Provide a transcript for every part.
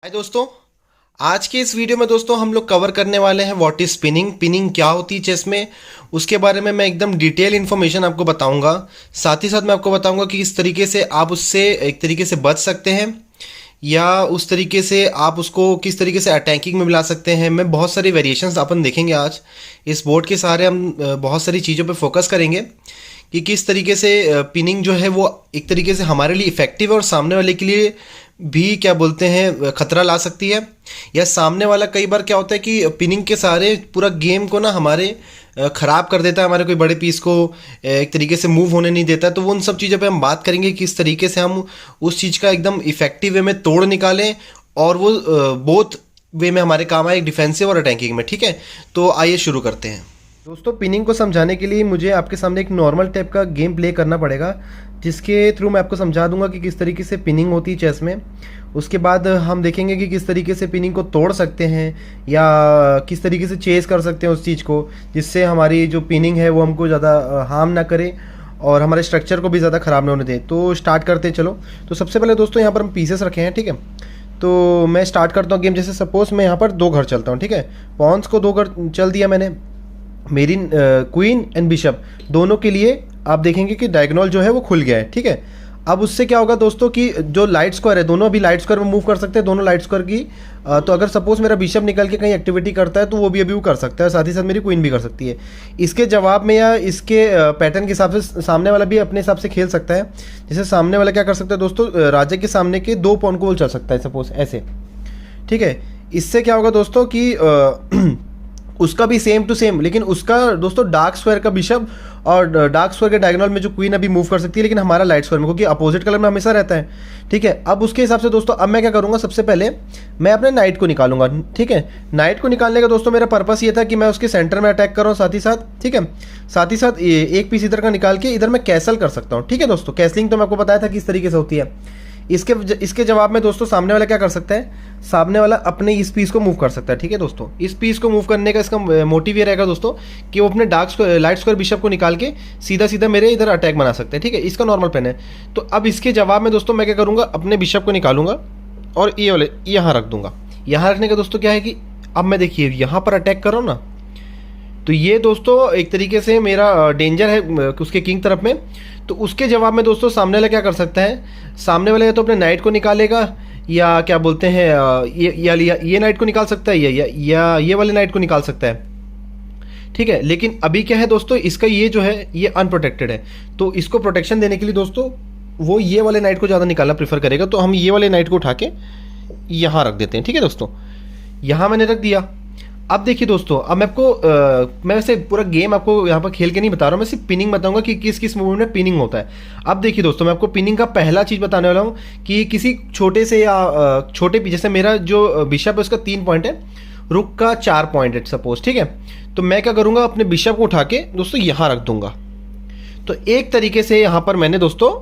हाय दोस्तों, आज के इस वीडियो में दोस्तों हम लोग कवर करने वाले हैं व्हाट इज पिनिंग। पिनिंग क्या होती है चेस में, उसके बारे में मैं एकदम डिटेल इन्फॉर्मेशन आपको बताऊंगा। साथ ही साथ मैं आपको बताऊंगा कि इस तरीके से आप उससे एक तरीके से बच सकते हैं या उस तरीके से आप उसको किस तरीके से अटैकिंग में मिला सकते हैं। मैं बहुत सारी वेरिएशंस अपन देखेंगे आज इस बोर्ड के सहारे। हम बहुत सारी चीज़ों पे फोकस करेंगे कि किस तरीके से पिनिंग जो है वो एक तरीके से हमारे लिए इफ़ेक्टिव है और सामने वाले के लिए भी क्या बोलते हैं खतरा ला सकती है। या सामने वाला कई बार क्या होता है कि पिनिंग के सहारे पूरा गेम को ना हमारे ख़राब कर देता है, हमारे कोई बड़े पीस को एक तरीके से मूव होने नहीं देता। तो वो उन सब चीज़ों पे हम बात करेंगे कि किस तरीके से हम उस चीज़ का एकदम इफ़ेक्टिव वे में तोड़ निकालें और वो बोथ वे में हमारे काम आए, डिफेंसिव और अटैकिंग में। ठीक है, तो आइए शुरू करते हैं। दोस्तों, पिनिंग को समझाने के लिए मुझे आपके सामने एक नॉर्मल टाइप का गेम प्ले करना पड़ेगा, जिसके थ्रू मैं आपको समझा दूंगा कि किस तरीके से पिनिंग होती है चेस में। उसके बाद हम देखेंगे कि किस तरीके से पिनिंग को तोड़ सकते हैं या किस तरीके से चेस कर सकते हैं उस चीज़ को, जिससे हमारी जो पिनिंग है वो हमको ज़्यादा हार्म ना करे और हमारे स्ट्रक्चर को भी ज़्यादा ख़राब ना होने दे। तो स्टार्ट करते हैं। चलो, तो सबसे पहले दोस्तों यहाँ पर हम पीसेस रखे हैं। ठीक है, तो मैं स्टार्ट करता हूँ गेम। जैसे सपोज़ मैं यहाँ पर 2 घर चलता हूँ। ठीक है, पॉन्स को 2 घर चल दिया मैंने। मेरी क्वीन एंड बिशप दोनों के लिए आप देखेंगे कि डायगोनल जो है वो खुल गया है। ठीक है, अब उससे क्या होगा दोस्तों कि जो लाइट स्क्वायर है दोनों अभी लाइट स्क्वायर में मूव कर सकते हैं, दोनों लाइट स्क्वायर की। तो अगर सपोज मेरा बिशप निकल के कहीं एक्टिविटी करता है तो वो भी अभी वो कर सकता है, साथ ही साथ मेरी क्वीन भी कर सकती है। इसके जवाब में या इसके पैटर्न के हिसाब से सामने वाला भी अपने हिसाब से खेल सकता है। जैसे सामने वाला क्या कर सकता है दोस्तों, राजा के सामने के 2 पॉन को चल सकता है सपोज ऐसे। ठीक है, इससे क्या होगा दोस्तों कि उसका भी सेम टू सेम, लेकिन उसका दोस्तों डार्क स्क्वायर का बिशप और डार्क स्क्वायर के डायगोनल में जो क्वीन अभी मूव कर सकती है, लेकिन हमारा लाइट स्क्वायर में, क्योंकि अपोजिट कलर में हमेशा रहता है। ठीक है, अब उसके हिसाब से दोस्तों अब मैं क्या करूंगा, सबसे पहले मैं अपने नाइट को निकालूंगा। ठीक है, नाइट को निकालने का दोस्तों मेरा पर्पस ये था कि मैं उसके सेंटर में अटैक कर रहा हूँ साथ ही साथ। ठीक है, साथ ही साथ एक पीस इधर का निकाल के इधर मैं कैसल कर सकता हूँ। ठीक है दोस्तों, कैसलिंग तो मैं आपको बताया था किस तरीके से होती है। इसके जवाब में दोस्तों सामने वाला क्या कर सकता है, सामने वाला अपने इस पीस को मूव कर सकता है। ठीक है दोस्तों, इस पीस को मूव करने का इसका मोटिव ये रहेगा दोस्तों कि वो अपने लाइट स्क्वायर बिशप को निकाल के सीधा सीधा मेरे इधर अटैक बना सकते हैं। ठीक है, इसका नॉर्मल प्लान है। तो अब इसके जवाब में दोस्तों मैं क्या करूँगा, अपने बिशप को निकालूंगा और ये वाले यहाँ रख दूंगा। यहाँ रखने का दोस्तों क्या है कि अब मैं देखिए यहाँ पर अटैक कर रहा हूँ ना, तो ये दोस्तों एक तरीके से मेरा डेंजर है उसके किंग तरफ में। तो उसके जवाब में दोस्तों सामने वाला क्या कर सकता है, सामने वाला या तो अपने नाइट को निकालेगा या क्या बोलते हैं ये नाइट को निकाल सकता है या ये वाले नाइट को निकाल सकता है। ठीक है, लेकिन अभी क्या है दोस्तों, इसका ये जो है ये अनप्रोटेक्टेड है, तो इसको प्रोटेक्शन देने के लिए दोस्तों वो ये वाले नाइट को ज़्यादा निकालना प्रेफर करेगा। तो हम ये वाले नाइट को उठा के यहाँ रख देते हैं। ठीक है दोस्तों, यहाँ मैंने रख दिया। अब देखिए दोस्तों, अब मैं वैसे पूरा गेम आपको यहाँ पर खेल के नहीं बता रहा हूँ, मैं सिर्फ पिनिंग बताऊंगा कि किस किस मूवमेंट में पिनिंग होता है। अब देखिए दोस्तों, मैं आपको पिनिंग का पहला चीज़ बताने वाला हूँ कि किसी छोटे से या छोटे जैसे मेरा जो बिशप है उसका 3 पॉइंट है, रुक का 4 पॉइंट है सपोज। ठीक है, तो मैं क्या करूँगा, अपने बिशप को उठा के दोस्तों यहाँ रख दूंगा। तो एक तरीके से यहाँ पर मैंने दोस्तों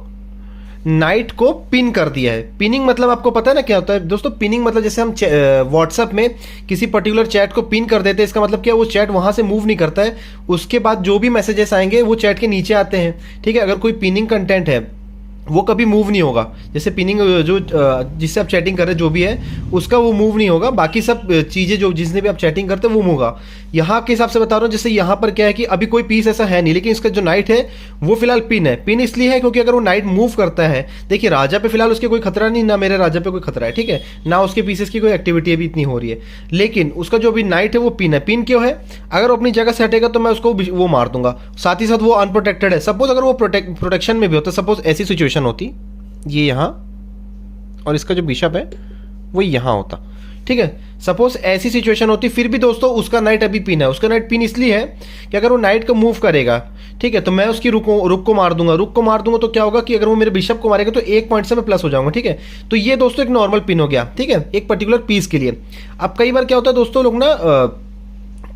नाइट को पिन कर दिया है। पिनिंग मतलब आपको पता है ना क्या होता है दोस्तों, पिनिंग मतलब जैसे हम व्हाट्सएप में किसी पर्टिकुलर चैट को पिन कर देते हैं, इसका मतलब क्या, वो चैट वहां से मूव नहीं करता है, उसके बाद जो भी मैसेजेस आएंगे वो चैट के नीचे आते हैं। ठीक है, अगर कोई पिनिंग कंटेंट है वो कभी मूव नहीं होगा। जैसे पिनिंग जो जिससे आप चैटिंग कर रहे जो भी है उसका वो मूव नहीं होगा, बाकी सब चीज़ें जो जिसने भी आप चैटिंग करते हैं वो मूव होगा। यहाँ के हिसाब से बता रहा हूँ, जैसे यहाँ पर क्या है कि अभी कोई पीस ऐसा है नहीं, लेकिन इसका जो नाइट है वो फिलहाल पिन है। पिन इसलिए है क्योंकि अगर वो नाइट मूव करता है, देखिए राजा पे फिलहाल उसके कोई खतरा नहीं, ना मेरे राजा पे कोई खतरा है। ठीक है, ना उसके पीसेस की कोई एक्टिविटी अभी इतनी हो रही है, लेकिन उसका जो अभी नाइट है वो पिन है। पिन क्यों है, अगर वो अपनी जगह से हटेगा तो मैं उसको वो मार दूंगा। साथ ही साथ वो अनप्रोटेक्टेड है। सपोज अगर वो प्रोटेक्शन में भी होता, सपोज ऐसी सिचुएशन होती, ये यहाँ और इसका जो बिशप है वो यहाँ होता। ठीक है, सपोज ऐसी सिचुएशन होती, फिर भी दोस्तों उसका नाइट अभी पिन है। उसका नाइट पिन इसलिए है कि अगर वो नाइट को मूव करेगा, ठीक है, तो मैं उसकी रुक को मार दूंगा। रुक को मार दूंगा तो क्या होगा कि अगर वो मेरे बिशप को मारेगा तो 1 पॉइंट से मैं प्लस हो जाऊंगा। ठीक है, तो ये दोस्तों एक नॉर्मल पिन हो गया। ठीक है, एक पर्टिकुलर पीस के लिए। अब कई बार क्या होता है दोस्तों, लोग ना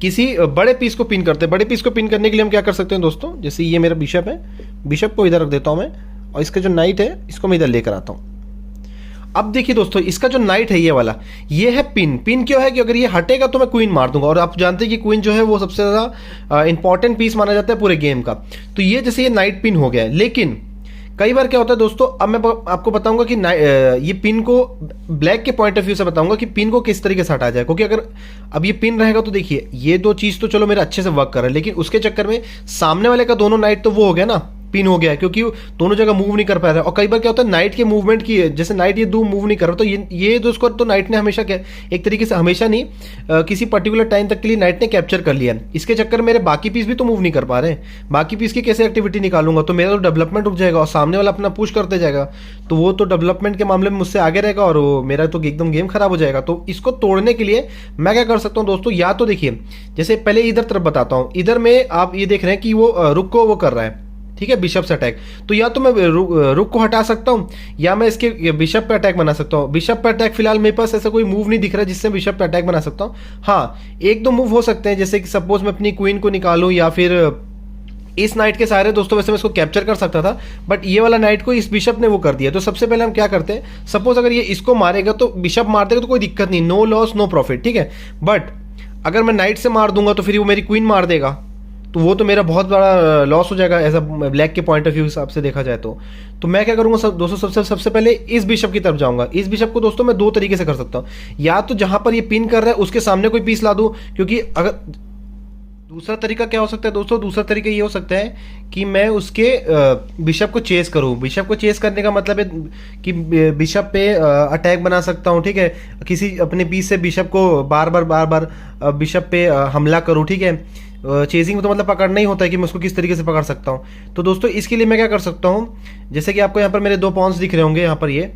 किसी बड़े पीस को पिन करते हैं। बड़े पीस को पिन करने के लिए हम क्या कर सकते हैं दोस्तों, जैसे ये मेरा बिशप है, बिशप को इधर रख देता हूँ मैं और इसका जो नाइट है इसको मैं इधर लेकर आता हूँ। अब देखिए दोस्तों, इसका जो नाइट है ये वाला, ये है पिन। पिन क्यों है कि अगर ये हटेगा तो मैं क्वीन मार दूंगा, और आप जानते हैं कि क्वीन जो है वो सबसे ज़्यादा इंपॉर्टेंट पीस माना जाता है पूरे गेम का। तो ये जैसे ये नाइट पिन हो गया है, लेकिन कई बार क्या होता है दोस्तों, अब मैं आपको बताऊंगा कि ये पिन को ब्लैक के पॉइंट ऑफ व्यू से बताऊंगा कि पिन को किस तरीके से हटाया जाए, क्योंकि अगर अब ये पिन रहेगा तो देखिए ये दो चीज़ तो चलो मेरा अच्छे से वर्क कर रहा है, लेकिन उसके चक्कर में सामने वाले का दोनों नाइट तो वो हो गया ना, पिन हो गया है, क्योंकि दोनों जगह मूव नहीं कर पा रहा है। और कई बार क्या होता है नाइट के मूवमेंट की, जैसे नाइट ये दो मूव नहीं कर रहा, तो ये दोस्तों तो नाइट ने हमेशा क्या एक तरीके से हमेशा नहीं किसी पर्टिकुलर टाइम तक के लिए नाइट ने कैप्चर कर लिया। इसके चक्कर मेरे बाकी पीस भी तो मूव नहीं कर पा रहे हैं, बाकी पीस की कैसे एक्टिविटी निकालूंगा, तो मेरा तो डेवलपमेंट रुक जाएगा और सामने वाला अपना पुश करते जाएगा, तो वो तो डेवलपमेंट के मामले में मुझसे आगे रहेगा और वो मेरा तो एकदम गेम खराब हो जाएगा। तो इसको तोड़ने के लिए मैं क्या कर सकता हूँ दोस्तों, या तो देखिए जैसे पहले इधर तरफ बताता हूँ, इधर में आप ये देख रहे हैं कि वो रुक को वो कर रहा है, ठीक है, बिशप से अटैक, तो या तो मैं रुक को हटा सकता हूं या मैं इसके बिशप पे अटैक बना सकता हूं। बिशप पे अटैक फिलहाल मेरे पास ऐसा कोई मूव नहीं दिख रहा जिससे बिशप पे अटैक बना सकता हूं। हाँ, एक दो मूव हो सकते हैं, जैसे कि सपोज मैं अपनी क्वीन को निकालूं या फिर इस नाइट के सारे दोस्तों वैसे मैं इसको कैप्चर कर सकता था, बट ये वाला नाइट को इस बिशप ने वो कर दिया। तो सबसे पहले हम क्या करते हैं, सपोज अगर ये इसको मारेगा तो बिशप मार देगा तो कोई दिक्कत नहीं, नो लॉस नो प्रॉफिट, ठीक है। बट अगर मैं नाइट से मार दूंगा तो फिर वो मेरी क्वीन मार देगा, तो वो तो मेरा बहुत बड़ा लॉस हो जाएगा ऐसा ब्लैक के पॉइंट ऑफ व्यू हिसाब से देखा जाए तो मैं क्या करूंगा दोस्तों, सबसे पहले इस बिशप की तरफ जाऊंगा। इस बिशप को दोस्तों मैं दो तरीके से कर सकता हूँ, या तो जहां पर ये पिन कर रहा है उसके सामने कोई पीस ला दूं, क्योंकि अगर दूसरा तरीका क्या हो सकता है दोस्तों, दूसरा तरीका ये हो सकता है कि मैं उसके बिशप को चेस करूं। बिशप को चेस करने का मतलब है कि बिशप पे अटैक बना सकता हूं, ठीक है, किसी अपने पीस से बिशप को बार बार बिशप पे हमला करूं, ठीक है। चेजिंग तो मतलब पकड़ना ही होता है कि मैं उसको किस तरीके से पकड़ सकता हूँ। तो दोस्तों इसके लिए मैं क्या कर सकता हूँ, जैसे कि आपको यहाँ पर मेरे दो पॉन्स दिख रहे होंगे, यहाँ पर ये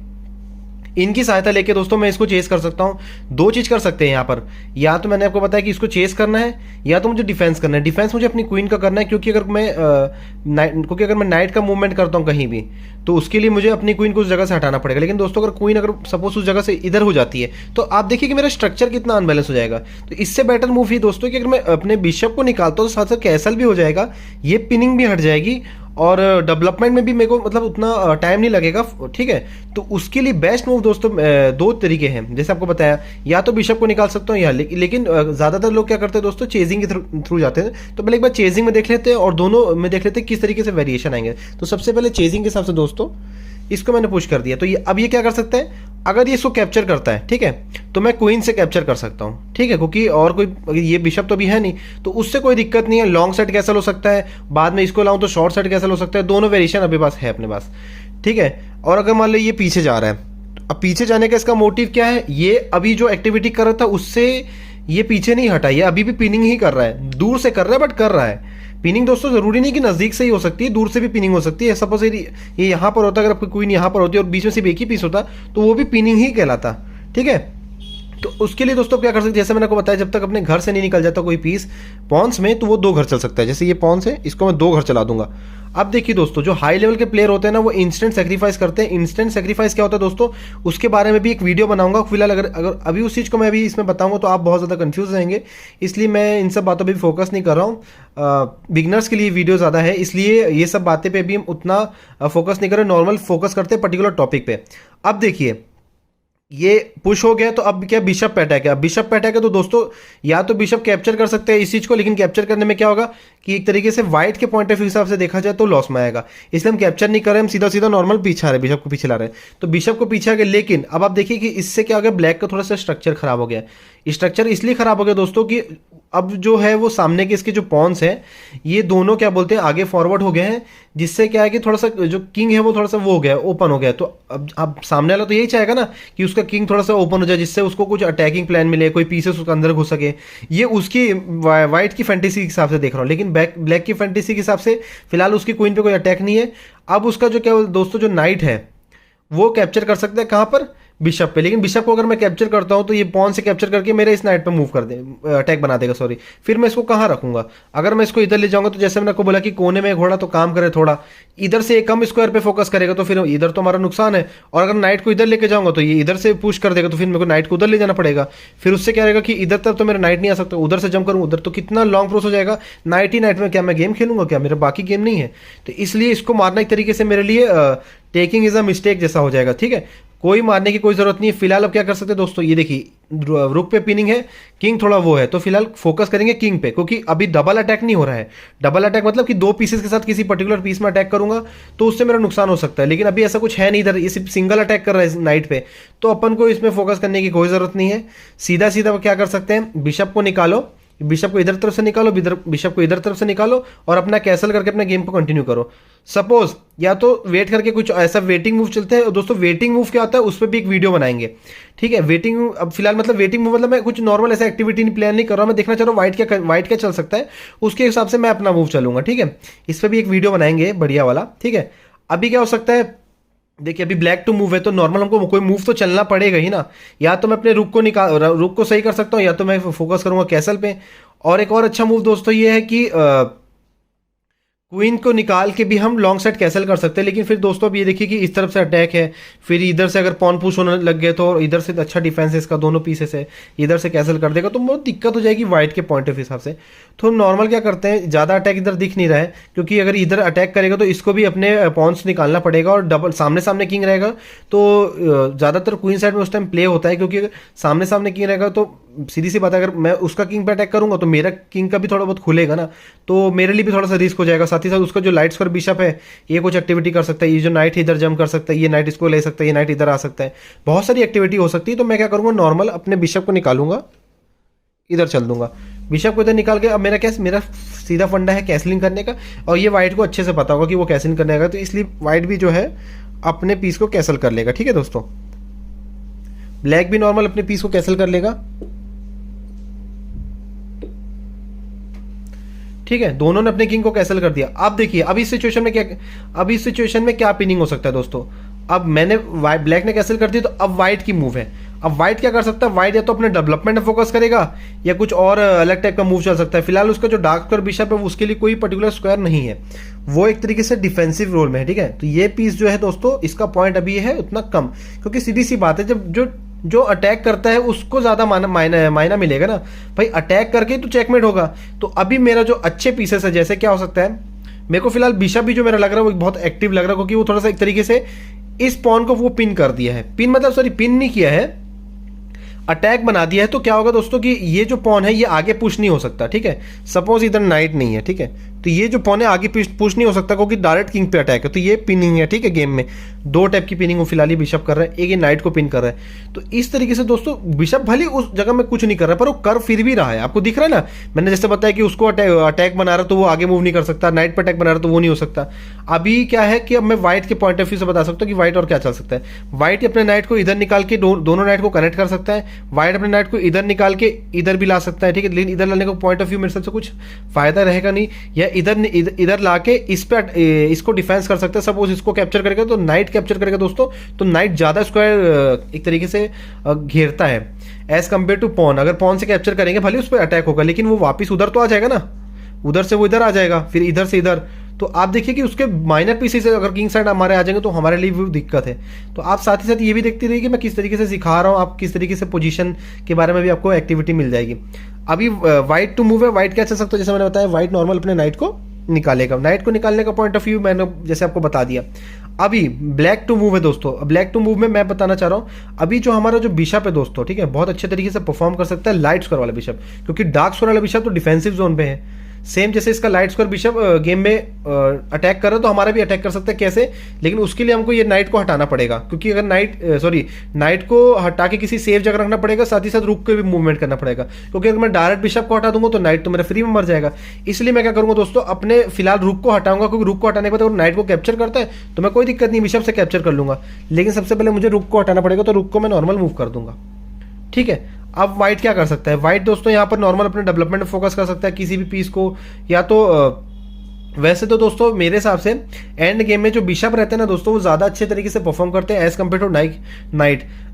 इनकी सहायता लेके दोस्तों मैं इसको चेस कर सकता हूँ। दो चीज कर सकते हैं यहाँ पर, या तो मैंने आपको बताया कि इसको चेस करना है या तो मुझे डिफेंस करना है। डिफेंस मुझे अपनी क्वीन का करना है, क्योंकि अगर मैं नाइट का मूवमेंट करता हूँ कहीं भी तो उसके लिए मुझे अपनी क्वीन को उस जगह से हटाना पड़ेगा। लेकिन दोस्तों अगर क्वीन अगर सपोज उस जगह से इधर हो जाती है तो आप देखिए कि मेरा स्ट्रक्चर कितना अनबैलेंस हो जाएगा। तो इससे बेटर मूव ही दोस्तों कि अगर मैं अपने बिशप को निकालता हूँ तो साथ साथ कैसल भी हो जाएगा, ये पिनिंग भी हट जाएगी और डेवलपमेंट में भी मेरे को मतलब उतना टाइम नहीं लगेगा, ठीक है। तो उसके लिए बेस्ट मूव दोस्तों दो तरीके हैं, जैसे आपको बताया, या तो बिशप को निकाल सकता हूँ या लेकिन ज़्यादातर लोग क्या करते हैं दोस्तों, चेजिंग के थ्रू जाते हैं। तो पहले एक बार चेजिंग में देख लेते हैं और दोनों में देख लेते हैं किस तरीके से वेरिएशन आएंगे। तो सबसे पहले चेजिंग के हिसाब से दोस्तों इसको मैंने पुश कर दिया, तो ये अब ये क्या कर सकता है, अगर ये इसको कैप्चर करता है, ठीक है, तो मैं क्वीन से कैप्चर कर सकता हूँ, ठीक है, क्योंकि और कोई ये बिशप तो अभी है नहीं, तो उससे कोई दिक्कत नहीं है। लॉन्ग सेट कैसल हो सकता है, बाद में इसको लाऊं तो शॉर्ट सेट कैसल हो सकता है, दोनों वेरिएशन अभी पास है अपने पास, ठीक है। और अगर मान लो ये पीछे जा रहा है, अब पीछे जाने का इसका मोटिव क्या है, ये अभी जो एक्टिविटी कर रहा था उससे ये पीछे नहीं हटा, ये अभी भी पिनिंग ही कर रहा है, दूर से कर रहा है बट कर रहा है। पिनिंग दोस्तों जरूरी नहीं कि नजदीक से ही हो सकती है, दूर से भी पिनिंग हो सकती है। सपोज ये यहाँ पर होता, अगर आपकी क्वीन यहाँ पर होती है और बीच में सिर्फ एक ही पीस होता तो वो भी पिनिंग ही कहलाता, ठीक है। तो उसके लिए दोस्तों क्या कर सकते हैं, जैसे मैंने आपको बताया, जब तक अपने घर से नहीं निकल जाता कोई पीस पॉन्स में, तो वो दो घर चल सकता है। जैसे ये पॉन्स है, इसको मैं दो घर चला दूंगा। अब देखिए दोस्तों, जो हाई लेवल के प्लेयर होते हैं ना, वो इंस्टेंट सेक्रीफाइस करते हैं। इंस्टेंट सेक्रीफाइस क्या होता है दोस्तों, उसके बारे में भी एक वीडियो बनाऊंगा। फिलहाल अगर अभी उस चीज़ को मैं अभी इसमें बताऊंगा तो आप बहुत ज़्यादा कंफ्यूज रहेंगे, इसलिए मैं इन सब बातों पर भी फोकस नहीं कर रहा हूँ। बिगनर्स के लिए वीडियो ज़्यादा है, इसलिए ये सब बातें पे भी हम उतना फोकस नहीं कर रहे, नॉर्मल फोकस करते हैं पर्टिकुलर टॉपिक पे। अब देखिए ये पुश हो गया, तो अब क्या बिशप पे अटैक है। अब बिशप पे अटैक है तो दोस्तों या तो बिशप कैप्चर कर सकते हैं इस चीज को, लेकिन कैप्चर करने में क्या होगा कि एक तरीके से व्हाइट के पॉइंट ऑफ व्यू हिसाब से देखा जाए तो लॉस में आएगा, इसलिए हम कैप्चर नहीं कर रहे, हम सीधा सीधा नॉर्मल पीछे आ रहे हैं, बिशप को पीछे ला रहे हैं। तो बिशप को पीछे आ गए, लेकिन अब आप देखिए कि इससे क्या हो गया, ब्लैक का थोड़ा सा स्ट्रक्चर खराब हो गया। स्ट्रक्चर इसलिए खराब हो गया दोस्तों कि अब जो है वो सामने के इसके जो पॉन्स हैं ये दोनों क्या बोलते हैं आगे फॉरवर्ड हो गए हैं, जिससे क्या है कि थोड़ा सा जो किंग है वो थोड़ा सा वो हो गया, ओपन हो गया। तो अब सामने वाला तो यही चाहेगा ना कि उसका किंग थोड़ा सा ओपन हो जाए, जिससे उसको कुछ अटैकिंग प्लान मिले, कोई पीसेस उसके अंदर घुस सके। ये उसकी वाइट की फैंटेसी के हिसाब से देख रहा हूँ, लेकिन ब्लैक की फैंटेसी के हिसाब से फिलहाल उसकी क्वीन पे कोई अटैक नहीं है। अब उसका जो क्या दोस्तों जो नाइट है वो कैप्चर कर सकते हैं कहाँ पर, बिशप पे। लेकिन बिशप को अगर मैं कैप्चर करता हूं तो ये पॉन से कैप्चर करके मेरे इस नाइट पे मूव कर दे, अटैक बना देगा, सॉरी। फिर मैं इसको कहाँ रखूंगा, अगर मैं इसको इधर ले जाऊंगा तो जैसे मैंने आपको बोला कि कोने में घोड़ा तो काम करे थोड़ा, इधर से एक कम स्क्वायर पे फोकस करेगा तो फिर इधर तो हमारा नुकसान है। और अगर नाइट को इधर लेके जाऊंगा तो ये इधर से पुश कर देगा, तो फिर मेरे को नाइट को उधर ले जाना पड़ेगा। फिर उससे क्या रहेगा कि इधर तक तो मेरा नाइट नहीं आ सकता, उधर से जंप करूँ उधर, तो कितना लॉन्ग प्रोसेस हो जाएगा। नाइट ही नाइट में क्या मैं गेम खेलूंगा, क्या मेरा बाकी गेम नहीं है। तो इसलिए इसको मारना एक तरीके से मेरे लिए टेकिंग इज अ मिस्टेक जैसा हो जाएगा, ठीक है। कोई मारने की कोई जरूरत नहीं है। फिलहाल अब क्या कर सकते हैं दोस्तों, ये देखिए रुक पे पिनिंग है, किंग थोड़ा वो है, तो फिलहाल फोकस करेंगे किंग पे, क्योंकि अभी डबल अटैक नहीं हो रहा है। डबल अटैक मतलब कि 2 पीसेस के साथ किसी पर्टिकुलर पीस में अटैक करूंगा तो उससे मेरा नुकसान हो सकता है, लेकिन अभी ऐसा कुछ है नहीं इधर, ये सिर्फ सिंगल अटैक कर रहा है नाइट पे, तो अपन को इसमें फोकस करने की कोई जरूरत नहीं है। सीधा सीधा क्या कर सकते हैं, बिशप को निकालो, बिशप को इधर तरफ से निकालो, बिशप को इधर तरफ से निकालो और अपना कैसल करके अपने गेम को कंटिन्यू करो। सपोज या तो वेट करके कुछ ऐसा वेटिंग मूव चलते हैं दोस्तों। वेटिंग मूव क्या होता है उस पर भी एक वीडियो बनाएंगे, ठीक है। वेटिंग अब फिलहाल मतलब वेटिंग मूव मतलब मैं कुछ नॉर्मल ऐसा एक्टिविटी नहीं प्लान नहीं कर रहा हूं, मैं देखना चाह रहा हूं वाइट क्या चल सकता है, उसके हिसाब से मैं अपना मूव चलूंगा, ठीक है। इस पर भी एक वीडियो बनाएंगे बढ़िया वाला, ठीक है। अभी क्या हो सकता है, देखिए अभी ब्लैक टू मूव है तो नॉर्मल हमको कोई मूव तो चलना पड़ेगा ही ना। या तो मैं अपने रुक को सही कर सकता हूँ, या तो मैं फोकस करूंगा कैसल पे। और एक और अच्छा मूव दोस्तों ये है कि क्वीन को निकाल के भी हम लॉन्ग साइड कैसल कर सकते हैं। लेकिन फिर दोस्तों अब ये देखिए कि इस तरफ से अटैक है, फिर इधर से अगर पॉन पुश होने लग गए तो इधर से अच्छा डिफेंस है इसका, दोनों पीसेस है, इधर से कैसल कर देगा तो बहुत दिक्कत हो जाएगी वाइट के पॉइंट ऑफ हिसाब से। तो हम नॉर्मल क्या करते हैं, ज़्यादा अटैक इधर दिख नहीं रहा है, क्योंकि अगर इधर अटैक करेगा तो इसको भी अपने पॉन्स निकालना पड़ेगा, और डबल सामने सामने किंग रहेगा तो ज़्यादातर क्वीन साइड में उस टाइम प्ले होता है, क्योंकि अगर सामने सामने किंग रहेगा तो सीधी सी बात है, अगर मैं उसका किंग पे अटैक करूंगा तो मेरा किंग का भी थोड़ा बहुत खुलेगा ना, तो मेरे लिए भी थोड़ा सा रिस्क हो जाएगा। साथ ही साथ उसका जो लाइट स्क्वायर बिशप है ये कुछ एक्टिविटी कर सकता है, ये जो नाइट इधर जंप कर सकता है, ये नाइट इसको ले सकता है, ये नाइट इधर आ सकता है, बहुत सारी एक्टिविटी हो सकती है। तो मैं क्या करूंगा, नॉर्मल अपने बिशप को निकालूंगा, इधर चल दूंगा बिशप को इधर निकाल के। अब मेरा सीधा फंडा है कैसलिंग करने का, और ये वाइट को अच्छे से पता होगा कि वो कैसलिंग करने आएगा, तो इसलिए वाइट भी जो है अपने पीस को कैसल कर लेगा, ठीक है दोस्तों। ब्लैक भी नॉर्मल अपने पीस को कैसल कर लेगा, ठीक है। दोनों ने अपने किंग को कैसल कर दिया। अब देखिए अब इस सिचुएशन में क्या पिनिंग हो सकता है दोस्तों। अब मैंने ब्लैक ने कैसल कर दिया, तो अब वाइट की मूव है। अब वाइट क्या कर सकता है, वाइट या तो अपने डेवलपमेंट में फोकस करेगा या कुछ और अलग टाइप का मूव चल सकता है। फिलहाल उसका जो डार्क स्क्वायर बिशप है उसके लिए कोई पर्टिकुलर स्क्वायर नहीं है, वो एक तरीके से डिफेंसिव रोल में है, ठीक है। तो ये पीस जो है दोस्तों इसका पॉइंट अभी है उतना कम, क्योंकि सीधी सी बात है जब जो अटैक करता है उसको ज्यादा मायना मिलेगा ना भाई, अटैक करके तो चेकमेट होगा। तो अभी मेरा जो अच्छे पीसेस है, जैसे क्या हो सकता है, मेरे को फिलहाल बिशप भी जो मेरा लग रहा है वो बहुत एक्टिव लग रहा है, क्योंकि वो थोड़ा सा एक तरीके से इस पॉन को वो पिन कर दिया है, पिन मतलब सॉरी पिन नहीं किया है, अटैक बना दिया है। तो क्या होगा दोस्तों कि ये जो पॉन है ये आगे पुश नहीं हो सकता, ठीक है। सपोज इधर नाइट नहीं है, ठीक है, तो ये जो पॉन है आगे पुश नहीं हो सकता, क्योंकि डायरेक्ट किंग पे अटैक है, तो ये पिनिंग है, ठीक है। गेम में 2 टाइप की पिनिंग वो फिलहाल ही बिशप कर रहा है, एक ये नाइट को पिन कर रहा है। तो इस तरीके से दोस्तों बिशप भले उस जगह में कुछ नहीं कर रहा है, पर वो कर फिर भी रहा है, आपको दिख रहा है ना। मैंने जैसे बताया कि उसको अटैक बना रहा तो वो आगे मूव नहीं कर सकता, नाइट पर अटैक बना रहा तो वो नहीं हो सकता। अभी क्या है कि अब मैं व्हाइट के पॉइंट ऑफ व्यू से बता सकता हूँ कि व्हाइट और क्या चल सकता है। व्हाइट अपने नाइट को इधर निकाल के दोनों नाइट को कनेक्ट कर सकता है, व्हाइट अपने नाइट को इधर निकाल के इधर भी ला सकता है, ठीक है। लेकिन इधर लाने का पॉइंट ऑफ व्यू मेरे हिसाब से कुछ फायदा रहेगा नहीं, या इधर लाके इसको डिफेंस कर सकता है। सपोज इसको कैप्चर करेगा तो नाइट कैप्चर करेगा दोस्तों, तो नाइट ज्यादा स्क्वायर एक तरीके से घेरता है एज कंपेयर टू पॉन। अगर पॉन से कैप्चर करेंगे भले उस पर अटैक होगा, लेकिन वो वापस उधर तो आ जाएगा ना, उधर से वो इधर आ जाएगा, फिर इधर से इधर। तो आप देखिए कि उसके माइनर पीसेस अगर किंग साइड हमारे आ जाएंगे तो हमारे लिए भी दिक्कत है। तो आप साथ ही साथ ये भी देखते रहिए कि मैं किस तरीके से सिखा रहा हूँ, आप किस तरीके से पोजीशन के बारे में भी आपको एक्टिविटी मिल जाएगी। अभी व्हाइट टू मूव है, व्हाइट क्या चल सकता है, जैसे मैंने बताया व्हाइट नॉर्मल अपने नाइट को निकालेगा। नाइट को निकालने का पॉइंट ऑफ व्यू मैंने जैसे आपको बता दिया। अभी ब्लैक टू मूव है दोस्तों, ब्लैक टू मूव में मैं बताना चाह रहा हूँ अभी जो हमारा जो बिशप है दोस्तों, ठीक है, बहुत अच्छे तरीके से परफॉर्म कर सकता है लाइट स्क्वायर वाला बिशप, क्योंकि डार्क स्क्वायर वाला बिशप तो डिफेंसिव जोन पे है। सेम जैसे इसका लाइट स्क्वायर बिशप गेम में अटैक कर रहा है तो हमारा भी अटैक कर सकता है, कैसे, लेकिन उसके लिए हमको ये नाइट को हटाना पड़ेगा, क्योंकि अगर नाइट को हटा के किसी सेफ जगह रखना पड़ेगा, साथ ही साथ रुक के भी मूवमेंट करना पड़ेगा, क्योंकि अगर मैं डायरेक्ट बिशप को हटा दूंगा तो नाइट तो मेरा फ्री में मर जाएगा। इसलिए मैं क्या करूंगा दोस्तों, अपने फिलहाल रुक को हटाऊंगा, क्योंकि रुक को हटाने के बाद अगर नाइट को कैप्चर करता है तो मैं कोई दिक्कत नहीं, बिशप से कैप्चर कर लूंगा, लेकिन सबसे पहले मुझे रुक को हटाना पड़ेगा, तो रुक को मैं नॉर्मल मूव कर दूंगा, ठीक है। अब व्हाइट क्या कर सकता है, व्हाइट दोस्तों यहाँ पर नॉर्मल अपने डेवलपमेंट में फोकस कर सकता है किसी भी पीस को, या तो वैसे तो दोस्तों मेरे हिसाब से एंड गेम में जो बिशप रहते हैं ना दोस्तों वो ज़्यादा अच्छे तरीके से परफॉर्म करते हैं एज कम्पेयर टू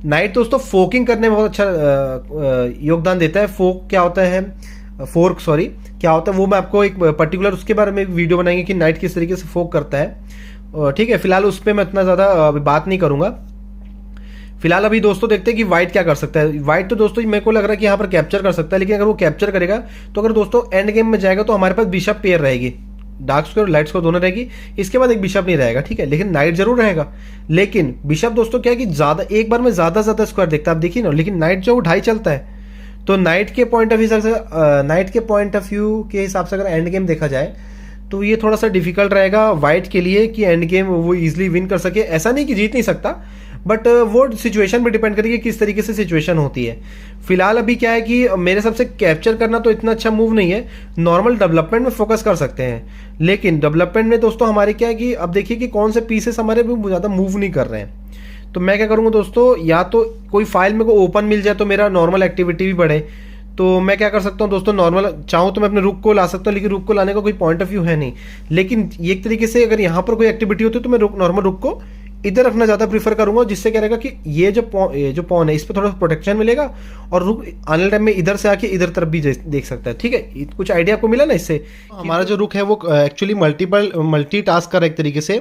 नाइट दोस्तों फोकिंग करने में बहुत अच्छा योगदान देता है। फोक क्या होता है, फोर्क सॉरी क्या होता है, वो मैं आपको एक पर्टिकुलर उसके बारे में एक वीडियो बनाएंगे कि नाइट किस तरीके से फोक करता है, ठीक है। फिलहाल उस पर मैं इतना ज़्यादा बात नहीं करूँगा। फिलहाल अभी दोस्तों देखते हैं कि व्हाइट क्या कर सकता है। व्हाइट तो दोस्तों मेरे को लग रहा है कि यहाँ पर कैप्चर कर सकता है, लेकिन अगर वो कैप्चर करेगा तो अगर दोस्तों एंड गेम में जाएगा तो हमारे पास बिशप पेयर रहेगी, डार्क स्क्वायर और लाइट स्क्वायर दोनों रहेगी। इसके बाद एक बिशप नहीं रहेगा, ठीक है, लेकिन नाइट जरूर रहेगा। लेकिन बिशप दोस्तों क्या है कि ज्यादा एक बार में ज्यादा ज्यादा स्क्वायर देखता है, आप देखिए ना, लेकिन नाइट जो 2.5 चलता है। तो नाइट के पॉइंट ऑफ व्यू से अगर एंड गेम देखा जाए तो ये थोड़ा सा डिफिकल्ट रहेगा वाइट के लिए कि एंड गेम वो इजीली विन कर सके। ऐसा नहीं कि जीत नहीं सकता, बट वो सिचुएशन पे डिपेंड करेगी किस तरीके से सिचुएशन होती है। फिलहाल अभी क्या है कि मेरे हिसाब से कैप्चर करना तो इतना अच्छा मूव नहीं है, नॉर्मल डेवलपमेंट में फोकस कर सकते हैं। लेकिन डेवलपमेंट में दोस्तों हमारे क्या है कि अब देखिए कि कौन से पीसेस हमारे भी ज़्यादा मूव नहीं कर रहे हैं। तो मैं क्या करूँगा दोस्तों, या तो कोई फाइल मेरे को ओपन मिल जाए तो मेरा नॉर्मल एक्टिविटी भी बढ़े। तो मैं क्या कर सकता हूँ दोस्तों, नॉर्मल चाहूँ तो मैं अपने रुक को ला सकता हूँ, लेकिन रुक को लाने का कोई पॉइंट ऑफ व्यू है नहीं। लेकिन एक तरीके से अगर यहाँ पर कोई एक्टिविटी होती है तो मैं नॉर्मल रुक को इधर रखना ज़्यादा प्रीफर करूंगा, जिससे क्या रहेगा कि ये जो पॉन है इस पर थोड़ा प्रोटेक्शन मिलेगा और रुक आने टाइम में इधर से आके इधर तरफ भी देख सकता है। ठीक है, कुछ आइडिया आपको मिला ना इससे। हमारा जो रुक है वो एक्चुअली मल्टी टास्क कर रहा है एक तरीके से।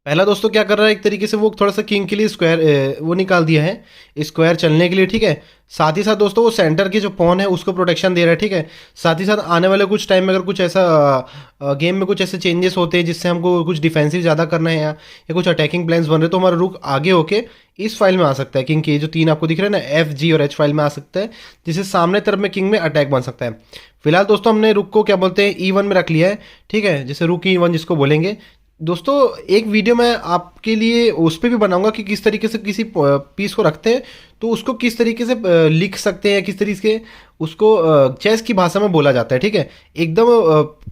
पहला दोस्तों क्या कर रहा है, एक तरीके से वो थोड़ा सा किंग के लिए स्क्वायर वो निकाल दिया है, स्क्वायर चलने के लिए। ठीक है, साथ ही साथ दोस्तों वो सेंटर की जो पॉन है उसको प्रोटेक्शन दे रहा है। ठीक है, साथ ही साथ आने वाले कुछ टाइम में अगर कुछ ऐसा गेम में कुछ ऐसे चेंजेस होते हैं जिससे हमको कुछ डिफेंसिव ज़्यादा करना है या कुछ अटैकिंग प्लान्स बन रहे, तो हमारा रुक आगे होके इस फाइल में आ सकता है। किंग के जो 3 आपको दिख रहे हैं ना, F, G और H फाइल में आ सकता है, जिससे सामने तरफ में किंग में अटैक बन सकता है। फिलहाल दोस्तों हमने रुक को क्या बोलते हैं E1 में रख लिया है। ठीक है, जैसे रुक E1 जिसको बोलेंगे। दोस्तों एक वीडियो मैं आपके लिए उस पर भी बनाऊंगा कि किस तरीके से किसी पीस को रखते हैं तो उसको किस तरीके से लिख सकते हैं, किस तरीके से उसको चेस की भाषा में बोला जाता है। ठीक है, एकदम